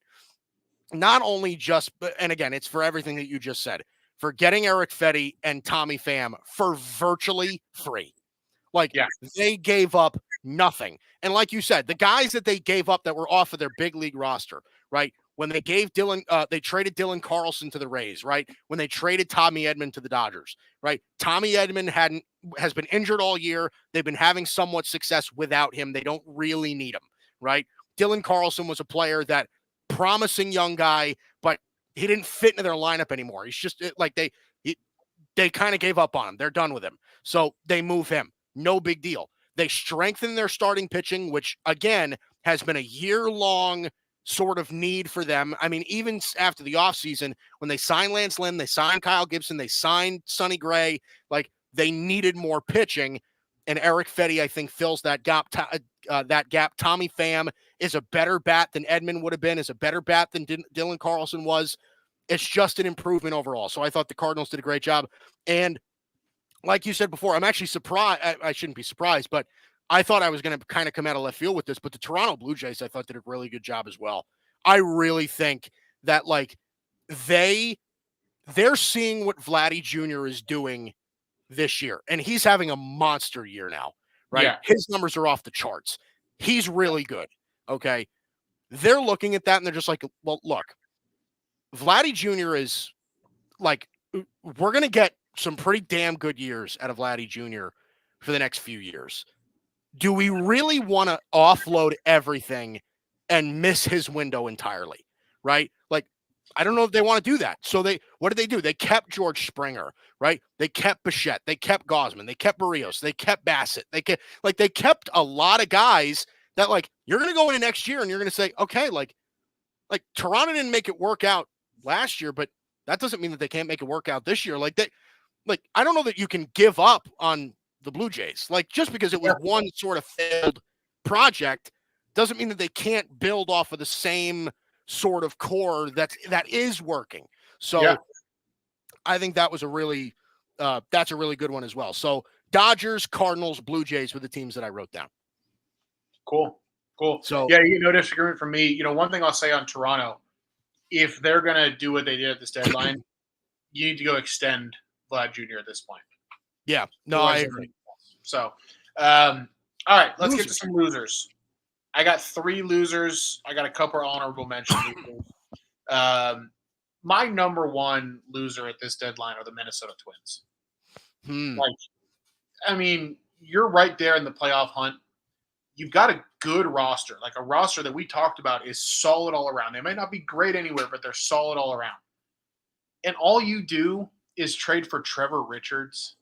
not only just, and again, it's for everything that you just said, for getting Eric Fetty and Tommy Pham for virtually free. Like, they gave up nothing. And like you said, the guys that they gave up that were off of their big league roster, right? When they gave they traded Dylan Carlson to the Rays, right? When they traded Tommy Edman to the Dodgers, right? Tommy Edman has been injured all year. They've been having somewhat success without him. They don't really need him, right? Dylan Carlson was a player that, promising young guy, but he didn't fit into their lineup anymore. He's just like, they kind of gave up on him. They're done with him. So they move him. No big deal. They strengthen their starting pitching, which again has been a year-long sort of need for them. I mean, even after the offseason, when they signed Lance Lynn, they signed Kyle Gibson, they signed Sonny Gray, like, they needed more pitching. And Eric Fetty, I think, fills that gap. Tommy Pham is a better bat than Edman would have been, is a better bat than Dylan Carlson was. It's just an improvement overall. So I thought the Cardinals did a great job. And like you said before, I'm actually surprised. I shouldn't be surprised, but I thought I was going to kind of come out of left field with this. But the Toronto Blue Jays, I thought, did a really good job as well. I really think that, like, they're seeing what Vladdy Jr. is doing this year, and he's having a monster year now, right? Yeah. His numbers are off the charts. He's really good. Okay. They're looking at that and they're just like, well, look, Vladdy Jr. is like, we're going to get some pretty damn good years out of Vladdy Jr. for the next few years. Do we really want to offload everything and miss his window entirely? Right? Like, I don't know if they want to do that. So what did they do? They kept George Springer, right? They kept Bichette. They kept Gausman. They kept Barrios. They kept Bassett. They kept a lot of guys that, like, you're going to go into next year and you're going to say, okay, like Toronto didn't make it work out last year, but that doesn't mean that they can't make it work out this year. Like, I don't know that you can give up on the Blue Jays. Like, just because it was one sort of failed project doesn't mean that they can't build off of the same sort of core that is working. So I think that was that's a really good one as well. So Dodgers, Cardinals, Blue Jays were the teams that I wrote down. Cool. So no disagreement from me. One thing I'll say on Toronto, if they're going to do what they did at this deadline, you need to go extend Vlad Jr. at this point. Yeah, no, I agree. So, all right, let's get to some losers. I got 3 losers. I got a couple of honorable mentions. My number one loser at this deadline are the Minnesota Twins. Like, I mean, you're right there in the playoff hunt. You've got a good roster, like a roster that we talked about is solid all around. They might not be great anywhere, but they're solid all around. And all you do is trade for Trevor Richards.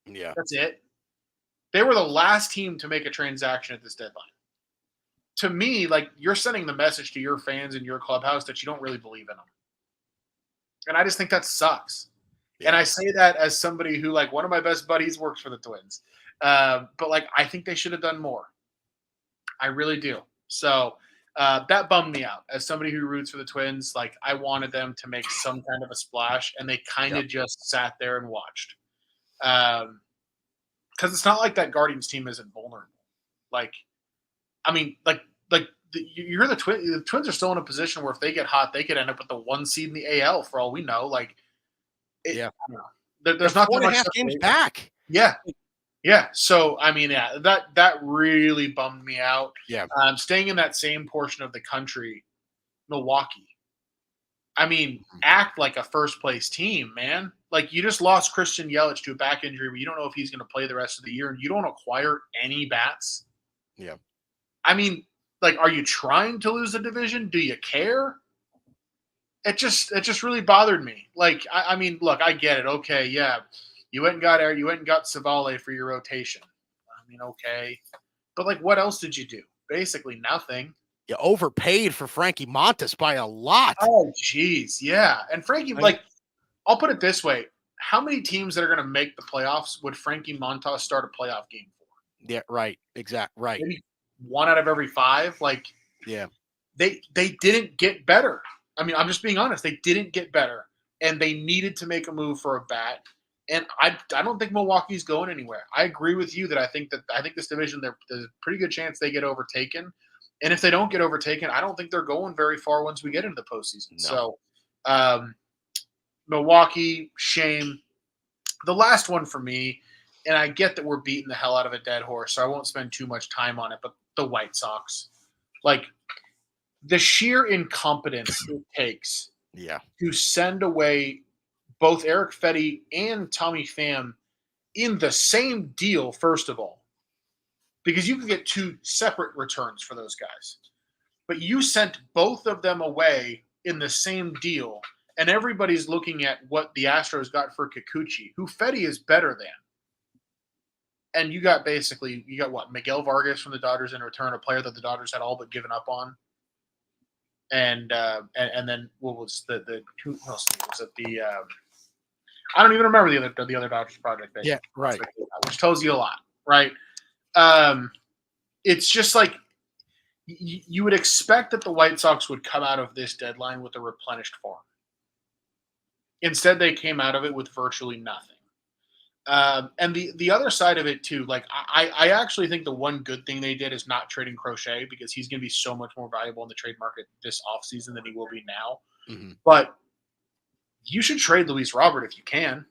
Yeah. That's it. They were the last team to make a transaction at this deadline. To me, like, you're sending the message to your fans in your clubhouse that you don't really believe in them. And I just think that sucks. Yeah. And I say that as somebody who, like, one of my best buddies works for the Twins. But, like, I think they should have done more. I really do. So that bummed me out. As somebody who roots for the Twins, like, I wanted them to make some kind of a splash, and they kind of just sat there and watched. Because it's not like that Guardians team isn't vulnerable. Like, I mean, you're the Twins. The Twins are still in a position where if they get hot, they could end up with the 1 seed in the AL for all we know. Like, there's not that much games back. Yeah. So, I mean, that really bummed me out. Yeah. Staying in that same portion of the country, Milwaukee. I mean, act like a first-place team, man. Like, you just lost Christian Yelich to a back injury, but you don't know if he's going to play the rest of the year, and you don't acquire any bats. Yeah. I mean, like, are you trying to lose the division? Do you care? It just really bothered me. Like, I mean, look, I get it. Okay, yeah, You went and got Savale for your rotation. I mean, okay. But, like, what else did you do? Basically nothing. You overpaid for Frankie Montas by a lot. Oh, geez. Yeah. And Frankie, like, I'll put it this way. How many teams that are going to make the playoffs would Frankie Montas start a playoff game for? Yeah, right. Exactly. Right. Maybe 1 out of every 5. Like, yeah. They didn't get better. I mean, I'm just being honest. They didn't get better. And they needed to make a move for a bat. And I don't think Milwaukee's going anywhere. I agree with you that I think this division, there's a pretty good chance they get overtaken. And if they don't get overtaken, I don't think they're going very far once we get into the postseason. No. So, Milwaukee, shame. The last one for me, and I get that we're beating the hell out of a dead horse, so I won't spend too much time on it, but the White Sox. Like, the sheer incompetence it takes to send away both Eric Fetty and Tommy Pham in the same deal, first of all, because you can get 2 separate returns for those guys. But you sent both of them away in the same deal, and everybody's looking at what the Astros got for Kikuchi, who Fetty is better than. And you got what, Miguel Vargas from the Dodgers in return, a player that the Dodgers had all but given up on. And then what was who else was it? I don't even remember the other Dodgers project. Yeah, right. Which tells you a lot, right? It's just like you would expect that the White Sox would come out of this deadline with a replenished form. Instead, they came out of it with virtually nothing. And the other side of it too, like I actually think the one good thing they did is not trading Crochet, because he's going to be so much more valuable in the trade market this offseason than he will be now. Mm-hmm. But you should trade Luis Robert if you can.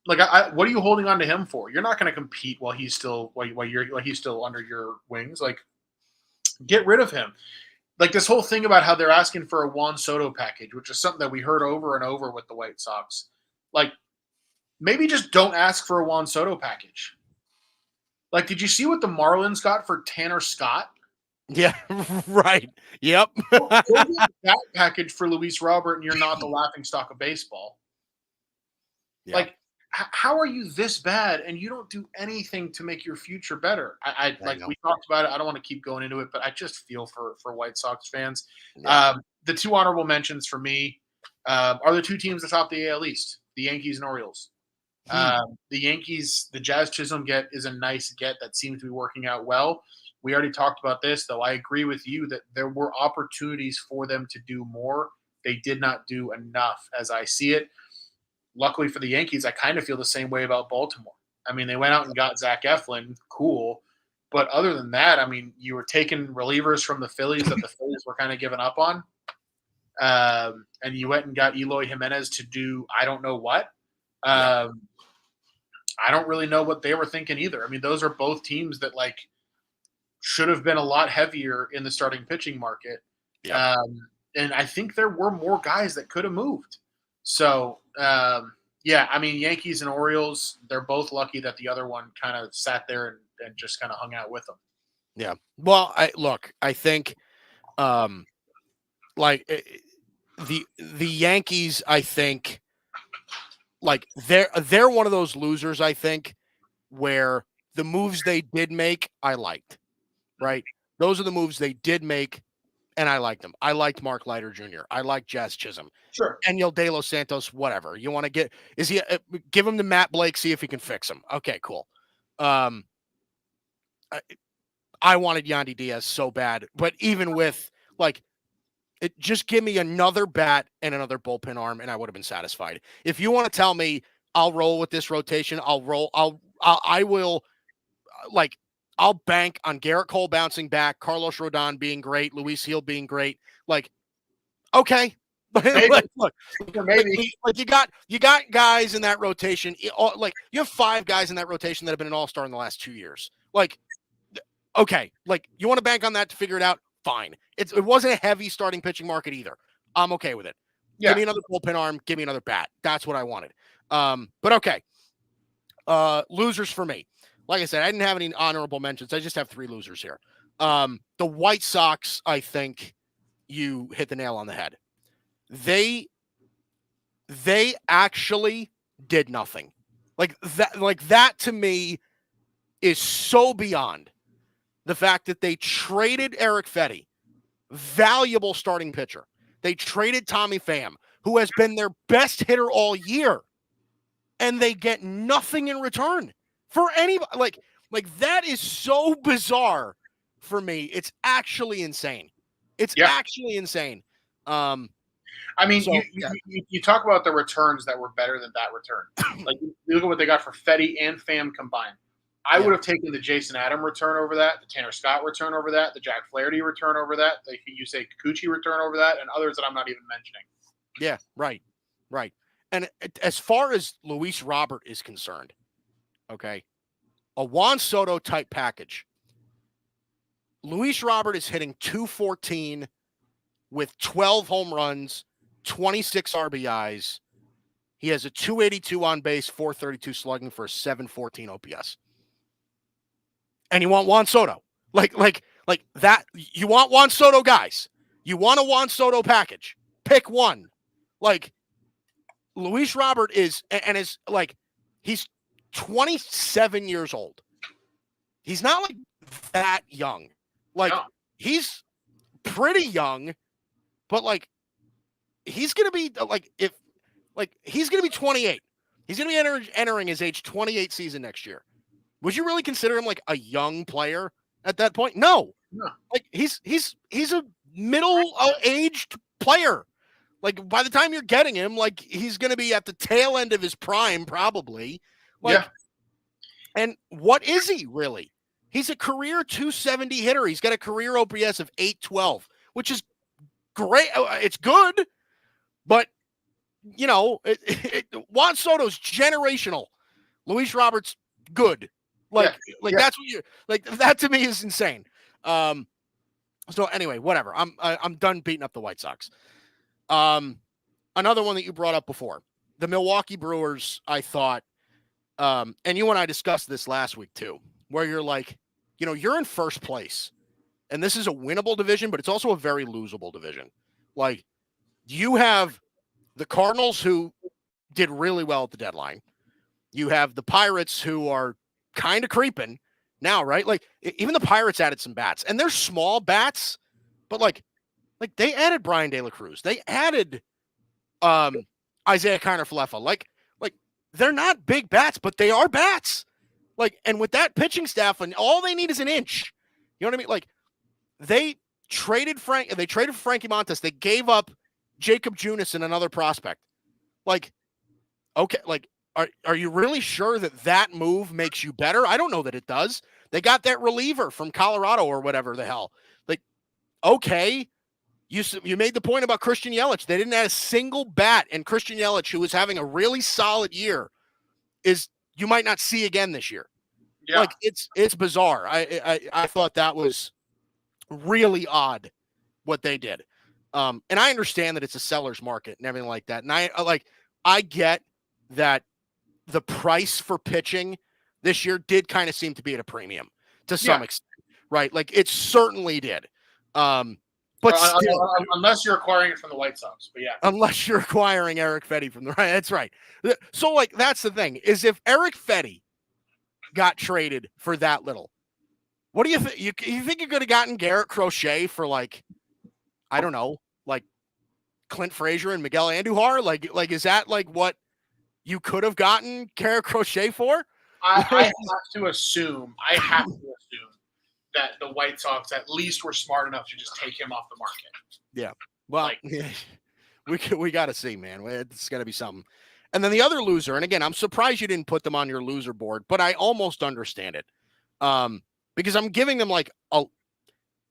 Like, what are you holding on to him for? You're not going to compete while he's still under your wings. Like, get rid of him. Like, this whole thing about how they're asking for a Juan Soto package, which is something that we heard over and over with the White Sox. Like, maybe just don't ask for a Juan Soto package. Like, did you see what the Marlins got for Tanner Scott? Yeah, right. Yep. Go get that package for Luis Robert, and you're not the laughingstock of baseball. Yeah. Like, how are you this bad, and you don't do anything to make your future better? I we talked about it. I don't want to keep going into it, but I just feel for White Sox fans. Yeah. The 2 honorable mentions for me are the 2 teams atop the AL East, the Yankees and Orioles. The Yankees, the Jazz Chisholm get is a nice get that seems to be working out well. We already talked about this, though. I agree with you that there were opportunities for them to do more. They did not do enough, as I see it. Luckily for the Yankees, I kind of feel the same way about Baltimore. I mean, they went out and got Zach Eflin, cool. But other than that, I mean, you were taking relievers from the Phillies that the Phillies were kind of giving up on. And you went and got Eloy Jimenez to do I don't know what. I don't really know what they were thinking either. I mean, those are both teams that, like, should have been a lot heavier in the starting pitching market. Yeah. And I think there were more guys that could have moved. So, I mean, Yankees and Orioles, they're both lucky that the other one kind of sat there and just kind of hung out with them. Yeah. Well, I think the Yankees, I think, like, they're one of those losers, I think, where the moves they did make, I liked, right? Those are the moves they did make, and I liked them. I liked Mark Leiter Jr. I liked Jazz Chisholm. Sure. Daniel De Los Santos, whatever. You want to give him to Matt Blake, see if he can fix him. Okay, cool. I wanted Yandy Diaz so bad, but even with, like, just give me another bat and another bullpen arm, and I would have been satisfied. If you want to tell me I'll roll with this rotation, I'll roll. I will, like, I'll bank on Garrett Cole bouncing back, Carlos Rodon being great, Luis Gil being great. Like, okay. Maybe. Look, maybe. Like, you got guys in that rotation. Like, you have 5 guys in that rotation that have been an all-star in the last 2 years. Like, okay. Like, you want to bank on that to figure it out? Fine. It wasn't a heavy starting pitching market either. I'm okay with it. Yeah. Give me another bullpen arm. Give me another bat. That's what I wanted. But okay. Losers for me. Like I said, I didn't have any honorable mentions. I just have 3 losers here. The White Sox, I think you hit the nail on the head. They actually did nothing. Like that to me is so beyond the fact that they traded Eric Fetty, valuable starting pitcher. They traded Tommy Pham, who has been their best hitter all year, and they get nothing in return for anybody. Like that is so bizarre for me. It's actually insane. It's actually insane. I mean, so, you talk about the returns that were better than that return. Like, you look at what they got for Fetty and Pham combined. I would have taken the Jason Adam return over that, the Tanner Scott return over that, the Jack Flaherty return over that, you say Kikuchi return over that, and others that I'm not even mentioning. Yeah, right. And as far as Luis Robert is concerned, okay, a Juan Soto type package. Luis Robert is hitting .214 with 12 home runs, 26 RBIs. He has a .282 on base, .432 slugging for a .714 OPS. And you want Juan Soto. Like that. You want Juan Soto, guys. You want a Juan Soto package. Pick one. Like, Luis Robert is he's 27 years old. He's not like that young. Like, he's pretty young, but like, he's going to be he's going to be 28. He's going to be entering his age 28 season next year. Would you really consider him like a young player at that point? No. Like, he's a middle-aged player. Like, by the time you're getting him, like, he's going to be at the tail end of his prime, probably. Like, and what is he really? He's a career .270 hitter. He's got a career OPS of .812, which is great. It's good, but, you know, Juan Soto's generational. Luis Roberts, good. That's what you like. That to me is insane. So anyway, whatever. I'm done beating up the White Sox. Another one that you brought up before, the Milwaukee Brewers, I thought, and you and I discussed this last week too, where you're like, you know, you're in first place and this is a winnable division, but it's also a very losable division. Like, you have the Cardinals, who did really well at the deadline. You have the Pirates, who are kind of creeping now, right? Like, even the Pirates added some bats, and they're small bats, but like they added Brian De La Cruz. They added Isaiah Kiner-Falefa. Like they're not big bats, but they are bats. Like, and with that pitching staff, and all they need is an inch. You know what I mean? Like, they traded Frankie Montas. They gave up Jacob Junis and another prospect. Like, okay, like, are you really sure that move makes you better? I don't know that it does. They got that reliever from Colorado or whatever the hell. Like, okay, you made the point about Christian Yelich. They didn't add a single bat, and Christian Yelich, who was having a really solid year, you might not see again this year. Yeah. Like, it's bizarre. I thought that was really odd what they did. And I understand that it's a seller's market and everything like that. And I get that the price for pitching this year did kind of seem to be at a premium to some extent, right? Like, it certainly did. But still, unless you're acquiring it from the White Sox, but yeah. Unless you're acquiring Eric Fetty from the right. That's right. So, like, that's the thing, is if Eric Fetty got traded for that little, what do you think? You think you could have gotten Garrett Crochet for, like, I don't know, like Clint Frazier and Miguel Andujar? Like, is that like what you could have gotten Garrett Crochet for? I have to assume that the White Sox at least were smart enough to just take him off the market. Yeah. Well, we got to see, man. It's got to be something. And then the other loser, and again, I'm surprised you didn't put them on your loser board, but I almost understand it. Because I'm giving them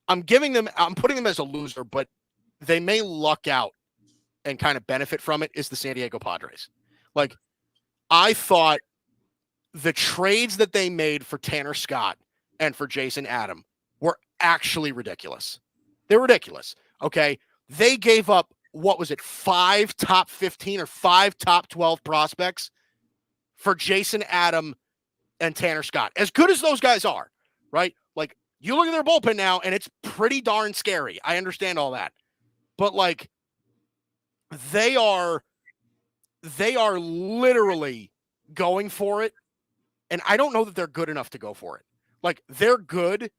I'm putting them as a loser, but they may luck out and kind of benefit from it, is the San Diego Padres. Like, I thought the trades that they made for Tanner Scott and for Jason Adam were actually ridiculous. They're ridiculous. Okay. They gave up, what was it, 5 top 15 or 5 top 12 prospects for Jason Adam and Tanner Scott. As good as those guys are, right? Like, you look at their bullpen now, and it's pretty darn scary. I understand all that. But, like, they are they are literally going for it. And I don't know that they're good enough to go for it. Like, they're good,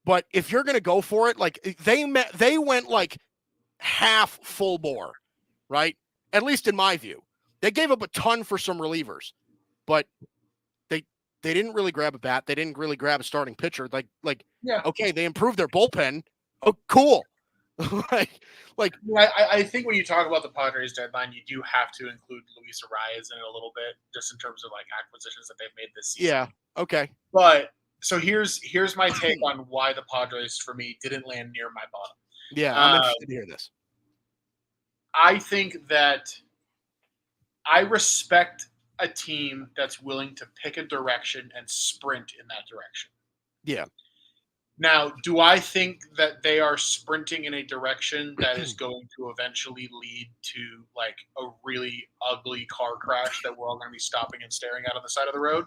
but if you're going to go for it, like they went like half full bore, right? At least in my view. They gave up a ton for some relievers, but they didn't really grab a bat. They didn't really grab a starting pitcher. Yeah. Okay, they improved their bullpen. Oh, cool. I think when you talk about the Padres deadline, you do have to include Luis Arias in it a little bit, just in terms of like acquisitions that they've made this season. Yeah. Okay. But so here's my take on why the Padres for me didn't land near my bottom. Yeah, I'm interested to hear this. I think that I respect a team that's willing to pick a direction and sprint in that direction. Yeah. Now, do I think that they are sprinting in a direction that is going to eventually lead to like a really ugly car crash that we're all going to be stopping and staring at on the side of the road?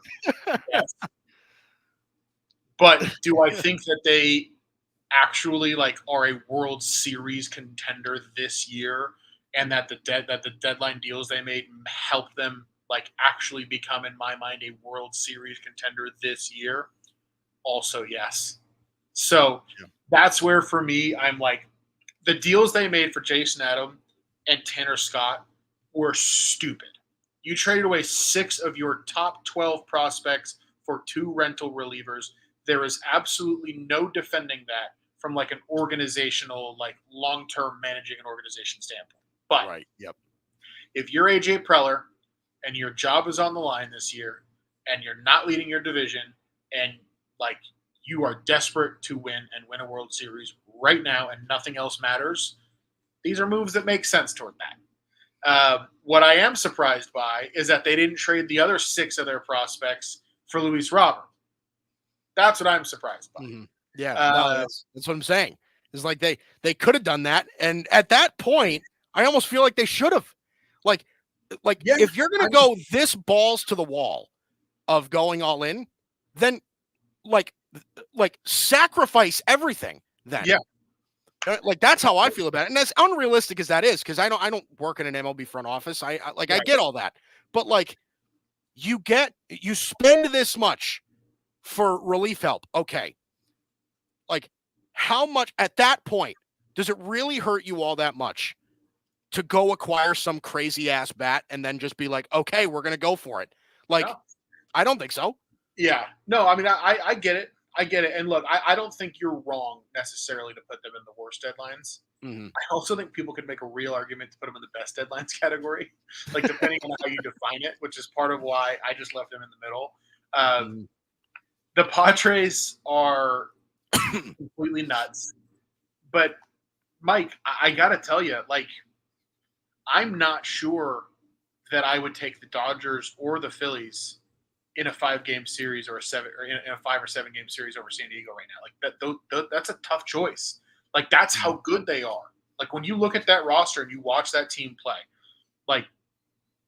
Yes. But do I think that they actually like are a World Series contender this year, and that the deadline deals they made help them like actually become, in my mind, a World Series contender this year? Also, yes. So that's where, for me, I'm like, the deals they made for Jason Adam and Tanner Scott were stupid. You traded away 6 of your top 12 prospects for 2 rental relievers. There is absolutely no defending that from like an organizational, like long-term managing an organization standpoint. But right. Yep. If you're AJ Preller and your job is on the line this year and you're not leading your division and like you are desperate to win and win a World Series right now and nothing else matters, these are moves that make sense toward that. What I am surprised by is that they didn't trade the other 6 of their prospects for Luis Robert. That's what I'm surprised by. Mm-hmm. Yeah, that's what I'm saying. It's like they could have done that, and at that point, I almost feel like they should have. Like if you're going to go this balls to the wall of going all in, then like sacrifice everything. Then like that's how I feel about it, and as unrealistic as that is, because I don't work in an MLB front office. I get all that, but like you spend this much for relief help. Okay. Like, how much at that point does it really hurt you all that much to go acquire some crazy ass bat and then just be like, okay, we're going to go for it? Like, no. I don't think so. Yeah. No, I mean, I get it. I get it. And look, I don't think you're wrong necessarily to put them in the worst deadlines. Mm-hmm. I also think people could make a real argument to put them in the best deadlines category, like depending on how you define it, which is part of why I just left them in the middle. The Padres are completely nuts. But Mike, I gotta tell you, like, I'm not sure that I would take the Dodgers or the Phillies in a 5-game series or in a 5 or 7 game series over San Diego right now. Like that's a tough choice. Like that's how good they are. Like when you look at that roster and you watch that team play, like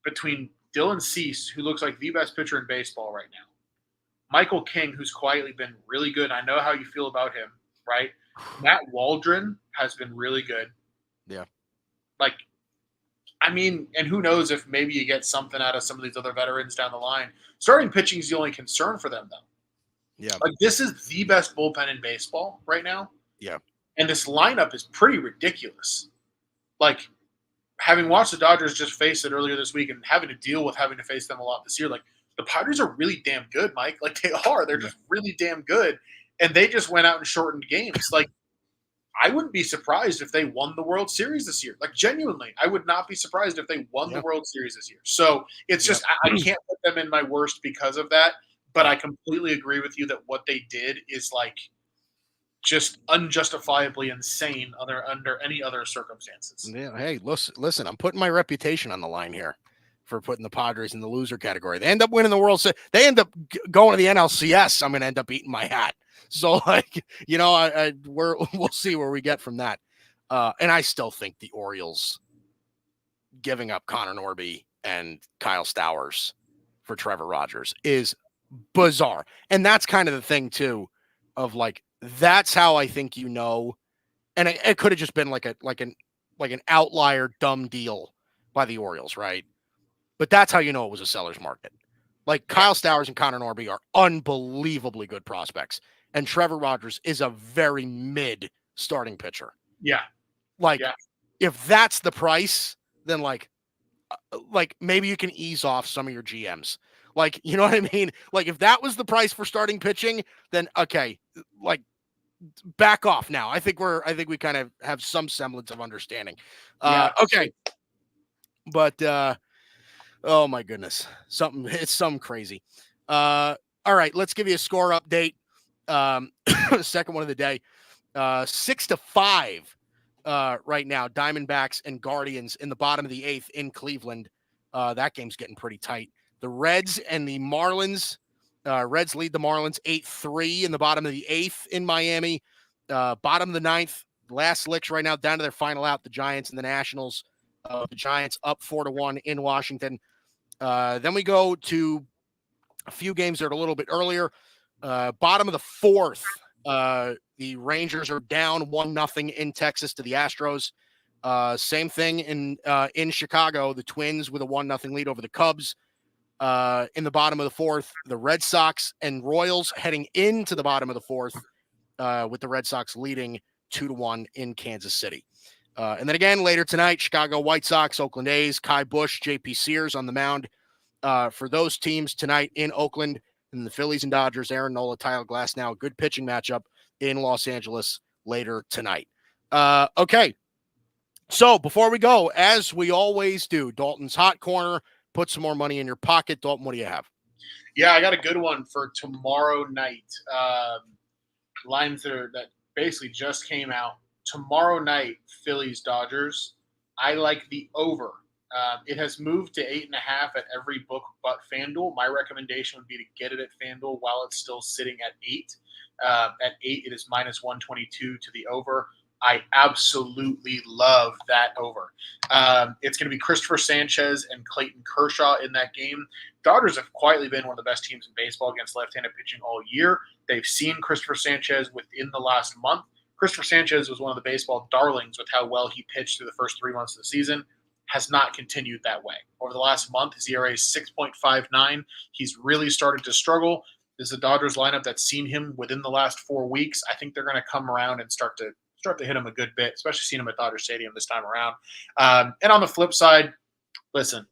between Dylan Cease, who looks like the best pitcher in baseball right now, Michael King, who's quietly been really good. I know how you feel about him, right? Matt Waldron has been really good. Yeah. Like, I mean, and who knows if maybe you get something out of some of these other veterans down the line. Starting pitching is the only concern for them, though. Yeah. Like, this is the best bullpen in baseball right now. Yeah. And this lineup is pretty ridiculous. Like, having watched the Dodgers just face it earlier this week and having to deal with having to face them a lot this year, like, the Padres are really damn good, Mike. Like, they are. They're just really damn good. And they just went out and shortened games. Like, I wouldn't be surprised if they won the World Series this year. Like, genuinely, I would not be surprised if they won the World Series this year. So it's just I can't put them in my worst because of that. But I completely agree with you that what they did is, like, just unjustifiably insane under any other circumstances. Yeah. Hey, listen, I'm putting my reputation on the line here for putting the Padres in the loser category. They end up winning the World Series. They end up going to the NLCS. I'm going to end up eating my hat. So, like, you know, we'll see where we get from that. And I still think the Orioles giving up Connor Norby and Kyle Stowers for Trevor Rogers is bizarre. And that's kind of the thing, too, of like, that's how I think, you know, and it could have just been like an outlier dumb deal by the Orioles, right? but that's how you know it was a seller's market. Like Kyle Stowers and Connor Norby are unbelievably good prospects, and Trevor Rogers is a very mid starting pitcher. Yeah. Like, if that's the price, then like maybe you can ease off some of your GMs. Like, you know what I mean? Like, if that was the price for starting pitching, then okay, like back off now. I think we kind of have some semblance of understanding. Okay. But oh my goodness. It's something crazy. All right, let's give you a score update. Second one of the day. 6-5 right now. Diamondbacks and Guardians in the bottom of the 8th in Cleveland. That game's getting pretty tight. The Reds and the Marlins. Reds lead the Marlins 8-3 in the bottom of the 8th in Miami. Bottom of the 9th. Last licks right now down to their final out. The Giants and the Nationals. The Giants up 4-1 in Washington. Then we go to a few games that are a little bit earlier. Bottom of the 4th. The Rangers are down 1-0 in Texas to the Astros. Same thing in Chicago. The Twins with a 1-0 lead over the Cubs. In the bottom of the 4th, the Red Sox and Royals heading into the bottom of the 4th, with the Red Sox leading 2-1 in Kansas City. And then again later tonight, Chicago White Sox, Oakland A's, Kai Busch, JP Sears on the mound for those teams tonight in Oakland. And the Phillies and Dodgers, Aaron Nola, Tyler Glasnow, a good pitching matchup in Los Angeles later tonight. Okay. So before we go, as we always do, Dalton's Hot Corner, put some more money in your pocket. Dalton, what do you have? Yeah, I got a good one for tomorrow night. Lines that basically just came out. Tomorrow night, Phillies Dodgers. I like the over. It has moved to 8.5 at every book but FanDuel. My recommendation would be to get it at FanDuel while it's still sitting at 8. At 8, it is -122 to the over. I absolutely love that over. It's going to be Christopher Sanchez and Clayton Kershaw in that game. Dodgers have quietly been one of the best teams in baseball against left-handed pitching all year. They've seen Christopher Sanchez within the last month. Christopher Sanchez was one of the baseball darlings with how well he pitched through the first 3 months of the season. Has not continued that way. Over the last month, his ERA is 6.59. He's really started to struggle. This is a Dodgers lineup that's seen him within the last 4 weeks. I think they're going to come around and start to hit him a good bit, especially seeing him at Dodger Stadium this time around. And on the flip side, listen,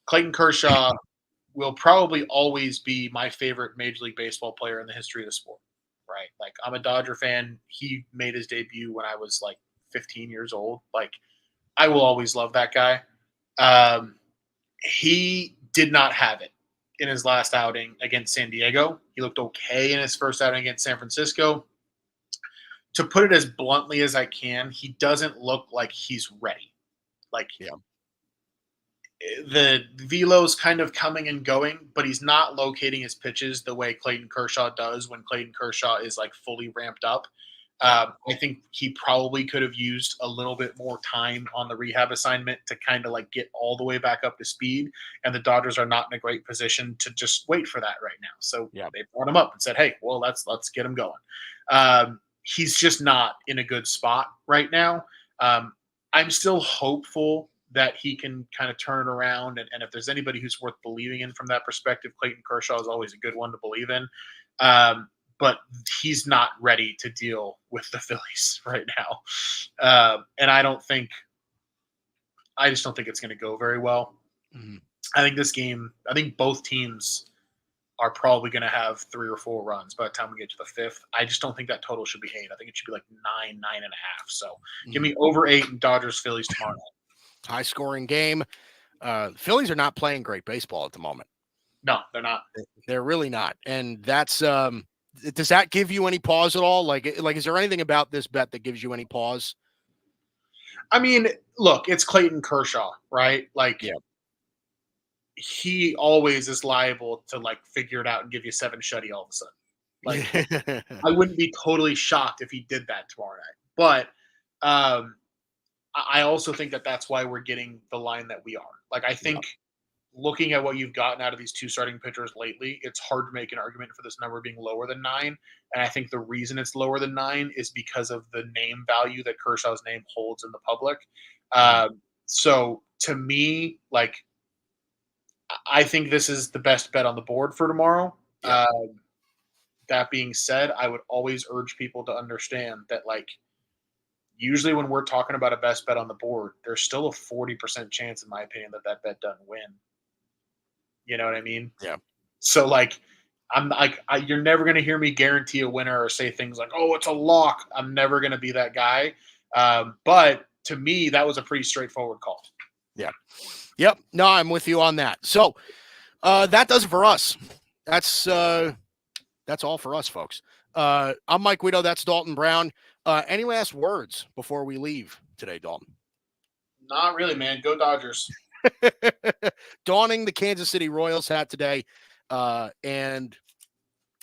Clayton Kershaw will probably always be my favorite Major League Baseball player in the history of the sport, right? Like, I'm a Dodger fan. He made his debut when I was like 15 years old. Like, I will always love that guy. He did not have it in his last outing against San Diego. He looked okay in his first outing against San Francisco. To put it as bluntly as I can, he doesn't look like he's ready. Like, the velo's kind of coming and going, but he's not locating his pitches the way Clayton Kershaw does when Clayton Kershaw is like fully ramped up. I think he probably could have used a little bit more time on the rehab assignment to kind of like get all the way back up to speed. And the Dodgers are not in a great position to just wait for that right now. So they brought him up and said, "Hey, well, let's get him going." He's just not in a good spot right now. I'm still hopeful that he can kind of turn it around. And if there's anybody who's worth believing in from that perspective, Clayton Kershaw is always a good one to believe in. But he's not ready to deal with the Phillies right now. And I just don't think it's going to go very well. Mm-hmm. I think both teams are probably going to have 3 or 4 runs by the time we get to the 5th. I just don't think that total should be 8. I think it should be like 9.5. So give me over 8 in Dodgers Phillies tomorrow night. High scoring game. Phillies are not playing great baseball at the moment. No, they're not. They're really not. And that's, does that give you any pause at all? Like, is there anything about this bet that gives you any pause? I mean, look, it's Clayton Kershaw, right? Like, he always is liable to like figure it out and give you 7 shutty all of a sudden. Like, I wouldn't be totally shocked if he did that tomorrow night. But I also think that that's why we're getting the line that we are. Like, I think looking at what you've gotten out of these 2 starting pitchers lately, it's hard to make an argument for this number being lower than 9. And I think the reason it's lower than 9 is because of the name value that Kershaw's name holds in the public. So to me, like, I think this is the best bet on the board for tomorrow. Yeah. That being said, I would always urge people to understand that, like, usually when we're talking about a best bet on the board, there's still a 40% chance, in my opinion, that that bet doesn't win. You know what I mean? Yeah. So, like, you're never going to hear me guarantee a winner or say things like, "Oh, it's a lock." I'm never going to be that guy. But to me, that was a pretty straightforward call. Yeah. Yep. No, I'm with you on that. So that does it for us. That's all for us, folks. I'm Mike Guido. That's Dalton Brown. Any last words before we leave today, Dalton? Not really, man. Go Dodgers. Donning the Kansas City Royals hat today. And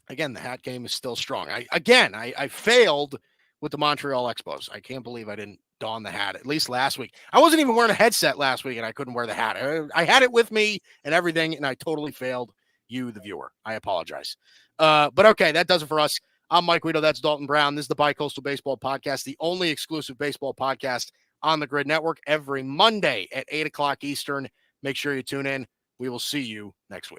again, the hat game is still strong. I failed with the Montreal Expos. I can't believe I didn't don the hat, at least last week. I wasn't even wearing a headset last week, and I couldn't wear the hat. I had it with me and everything, and I totally failed you, the viewer. I apologize. But okay, that does it for us. I'm Mike Guido. That's Dalton Brown. This is the Bicoastal Baseball Podcast, the only exclusive baseball podcast on the Grid Network every Monday at 8 o'clock Eastern. Make sure you tune in. We will see you next week.